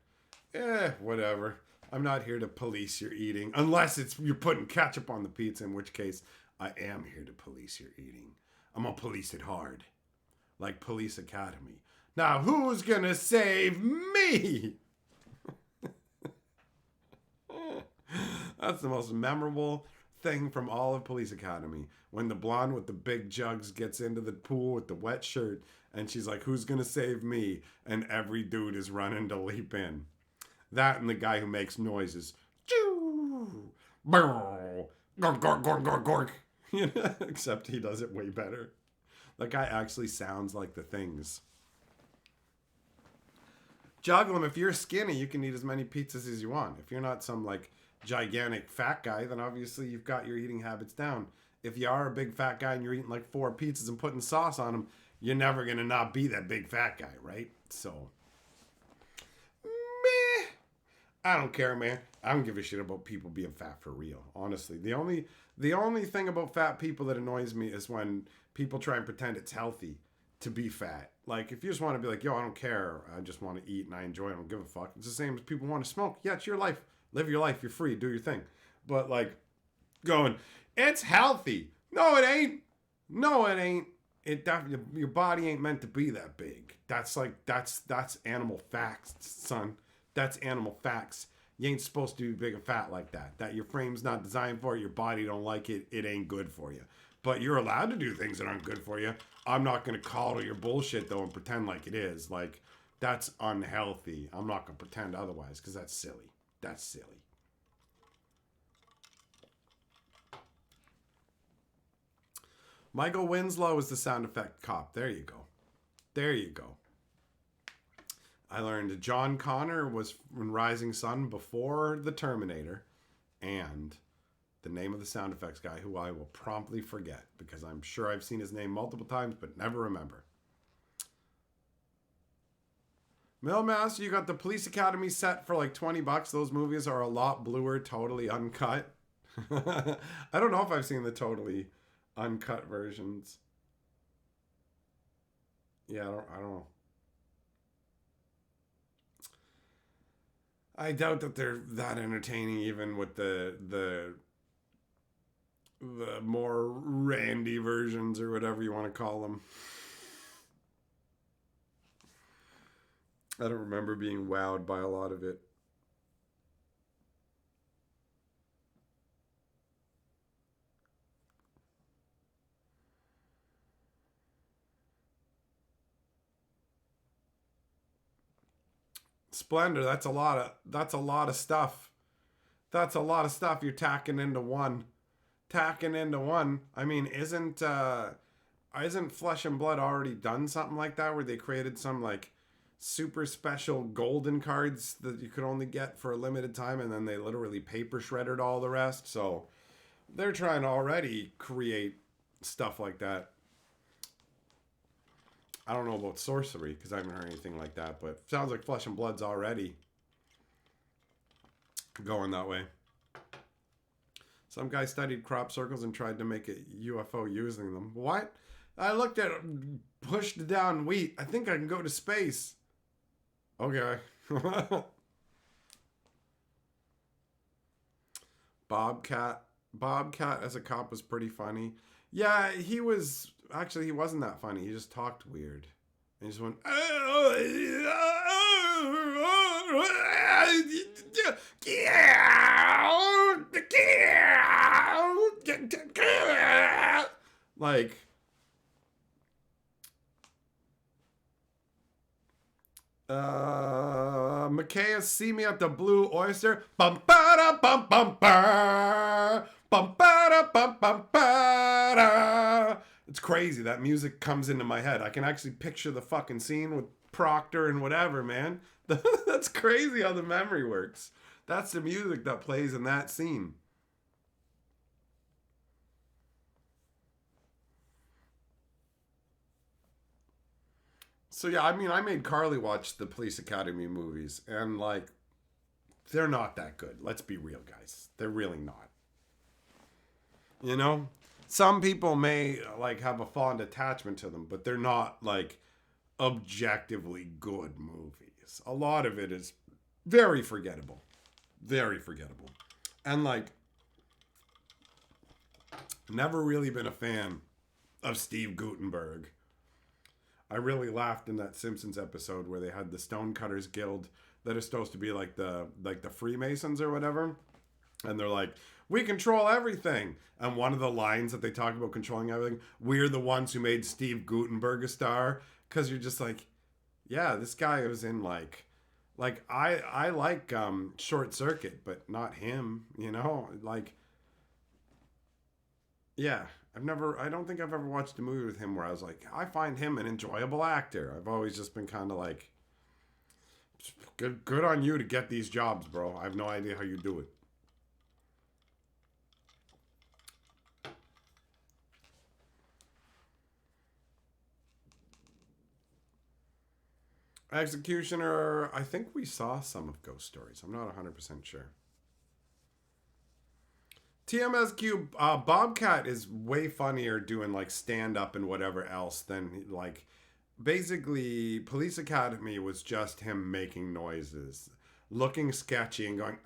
Whatever. I'm not here to police your eating. Unless it's you're putting ketchup on the pizza, in which case I am here to police your eating. I'm going to police it hard. Like Police Academy. Now, who's going to save me? That's the most memorable thing from all of Police Academy. When the blonde with the big jugs gets into the pool with the wet shirt and she's like, who's going to save me? And every dude is running to leap in. That and the guy who makes noises. Gork, gork, gork, gork, gork. You know, except he does it way better. That guy actually sounds like the things. Juggle him. If you're skinny, you can eat as many pizzas as you want. If you're not some like gigantic fat guy, then obviously you've got your eating habits down. If you are a big fat guy and you're eating like 4 pizzas and putting sauce on them, you're never going to not be that big fat guy, right? So, meh. I don't care, man. I don't give a shit about people being fat for real. Honestly, the only thing about fat people that annoys me is when people try and pretend it's healthy to be fat. Like, if you just want to be like, yo, I don't care. I just want to eat and I enjoy it. I don't give a fuck. It's the same as people want to smoke. Yeah, it's your life. Live your life. You're free. Do your thing. But, like, going, it's healthy. No, it ain't. No, it ain't. Your body ain't meant to be that big. That's animal facts, son. That's animal facts. You ain't supposed to be big and fat like that. That your frame's not designed for it. Your body don't like it. It ain't good for you. But you're allowed to do things that aren't good for you. I'm not going to coddle your bullshit, though, and pretend like it is. Like, that's unhealthy. I'm not going to pretend otherwise, because that's silly. That's silly. Michael Winslow is the sound effect cop. There you go. There you go. I learned John Connor was in Rising Sun before the Terminator, and the name of the sound effects guy, who I will promptly forget because I'm sure I've seen his name multiple times but never remember. Millmaster, you got the Police Academy set for like $20. Those movies are a lot bluer, totally uncut. I don't know if I've seen the totally uncut versions. Yeah, I don't know. I doubt that they're that entertaining, even with the more randy versions or whatever you want to call them. I don't remember being wowed by a lot of it. Splendor, that's a lot of stuff. That's a lot of stuff you're tacking into one. I mean, isn't Flesh and Blood already done something like that where they created some like super special golden cards that you could only get for a limited time, and then they literally paper shredded all the rest? So they're trying to already create stuff like that. I don't know about sorcery because I haven't heard anything like that, but it sounds like Flesh and Blood's already going that way. Some guy studied crop circles and tried to make a UFO using them. What? I looked at it, pushed down wheat. I think I can go to space. Okay. Bobcat as a cop was pretty funny. Yeah, he wasn't that funny. He just talked weird. And he just went, like, Micaiah, see me at the Blue Oyster. Bum ba da bum bum ba. Bum ba da bum bum ba da. It's crazy. That music comes into my head. I can actually picture the fucking scene with Proctor and whatever, man. That's crazy how the memory works. That's the music that plays in that scene. So yeah, I mean, I made Carly watch the Police Academy movies, and like, they're not that good. Let's be real, guys. They're really not. You know, some people may like have a fond attachment to them, but they're not like objectively good movies. A lot of it is very forgettable. Very forgettable. And like, never really been a fan of Steve Guttenberg. I really laughed in that Simpsons episode where they had the Stonecutters Guild that is supposed to be like the Freemasons or whatever. And they're like, we control everything. And one of the lines that they talk about controlling everything, we're the ones who made Steve Guttenberg a star. Because you're just like, yeah, this guy was in like I like Short Circuit, but not him, you know? Like, yeah, I don't think I've ever watched a movie with him where I was like, I find him an enjoyable actor. I've always just been kind of like, good on you to get these jobs, bro. I have no idea how you do it. Executioner, I think we saw some of Ghost Stories. I'm not 100% sure. TMSQ, Bobcat is way funnier doing like stand up and whatever else than like basically Police Academy was just him making noises, looking sketchy and going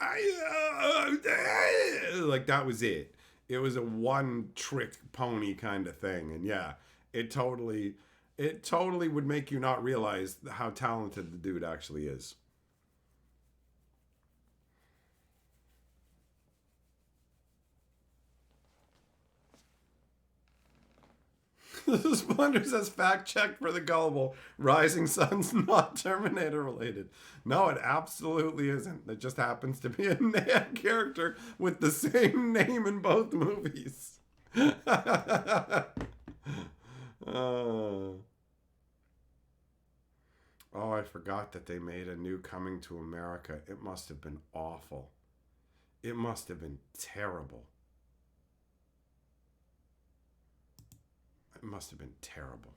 like that was it. It was a one trick pony kind of thing, and yeah, it totally would make you not realize how talented the dude actually is. Splendor says fact check for the gullible. Rising Sun's not Terminator related. No, it absolutely isn't. It just happens to be a character with the same name in both movies. Oh, I forgot that they made a new Coming to America. It must have been awful. It must have been terrible. It must have been terrible.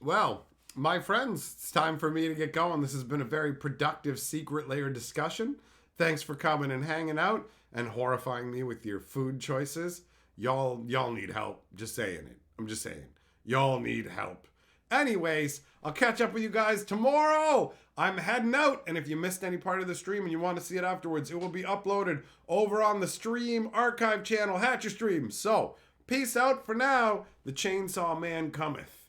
Well, my friends, it's time for me to get going. This has been a very productive Secret Lair discussion. Thanks for coming and hanging out and horrifying me with your food choices. Y'all need help. Just saying it. I'm just saying. Y'all need help. Anyways, I'll catch up with you guys tomorrow. I'm heading out, and if you missed any part of the stream and you want to see it afterwards, it will be uploaded over on the stream archive channel, Hatcher Stream. So, peace out for now. The Chainsaw Man cometh.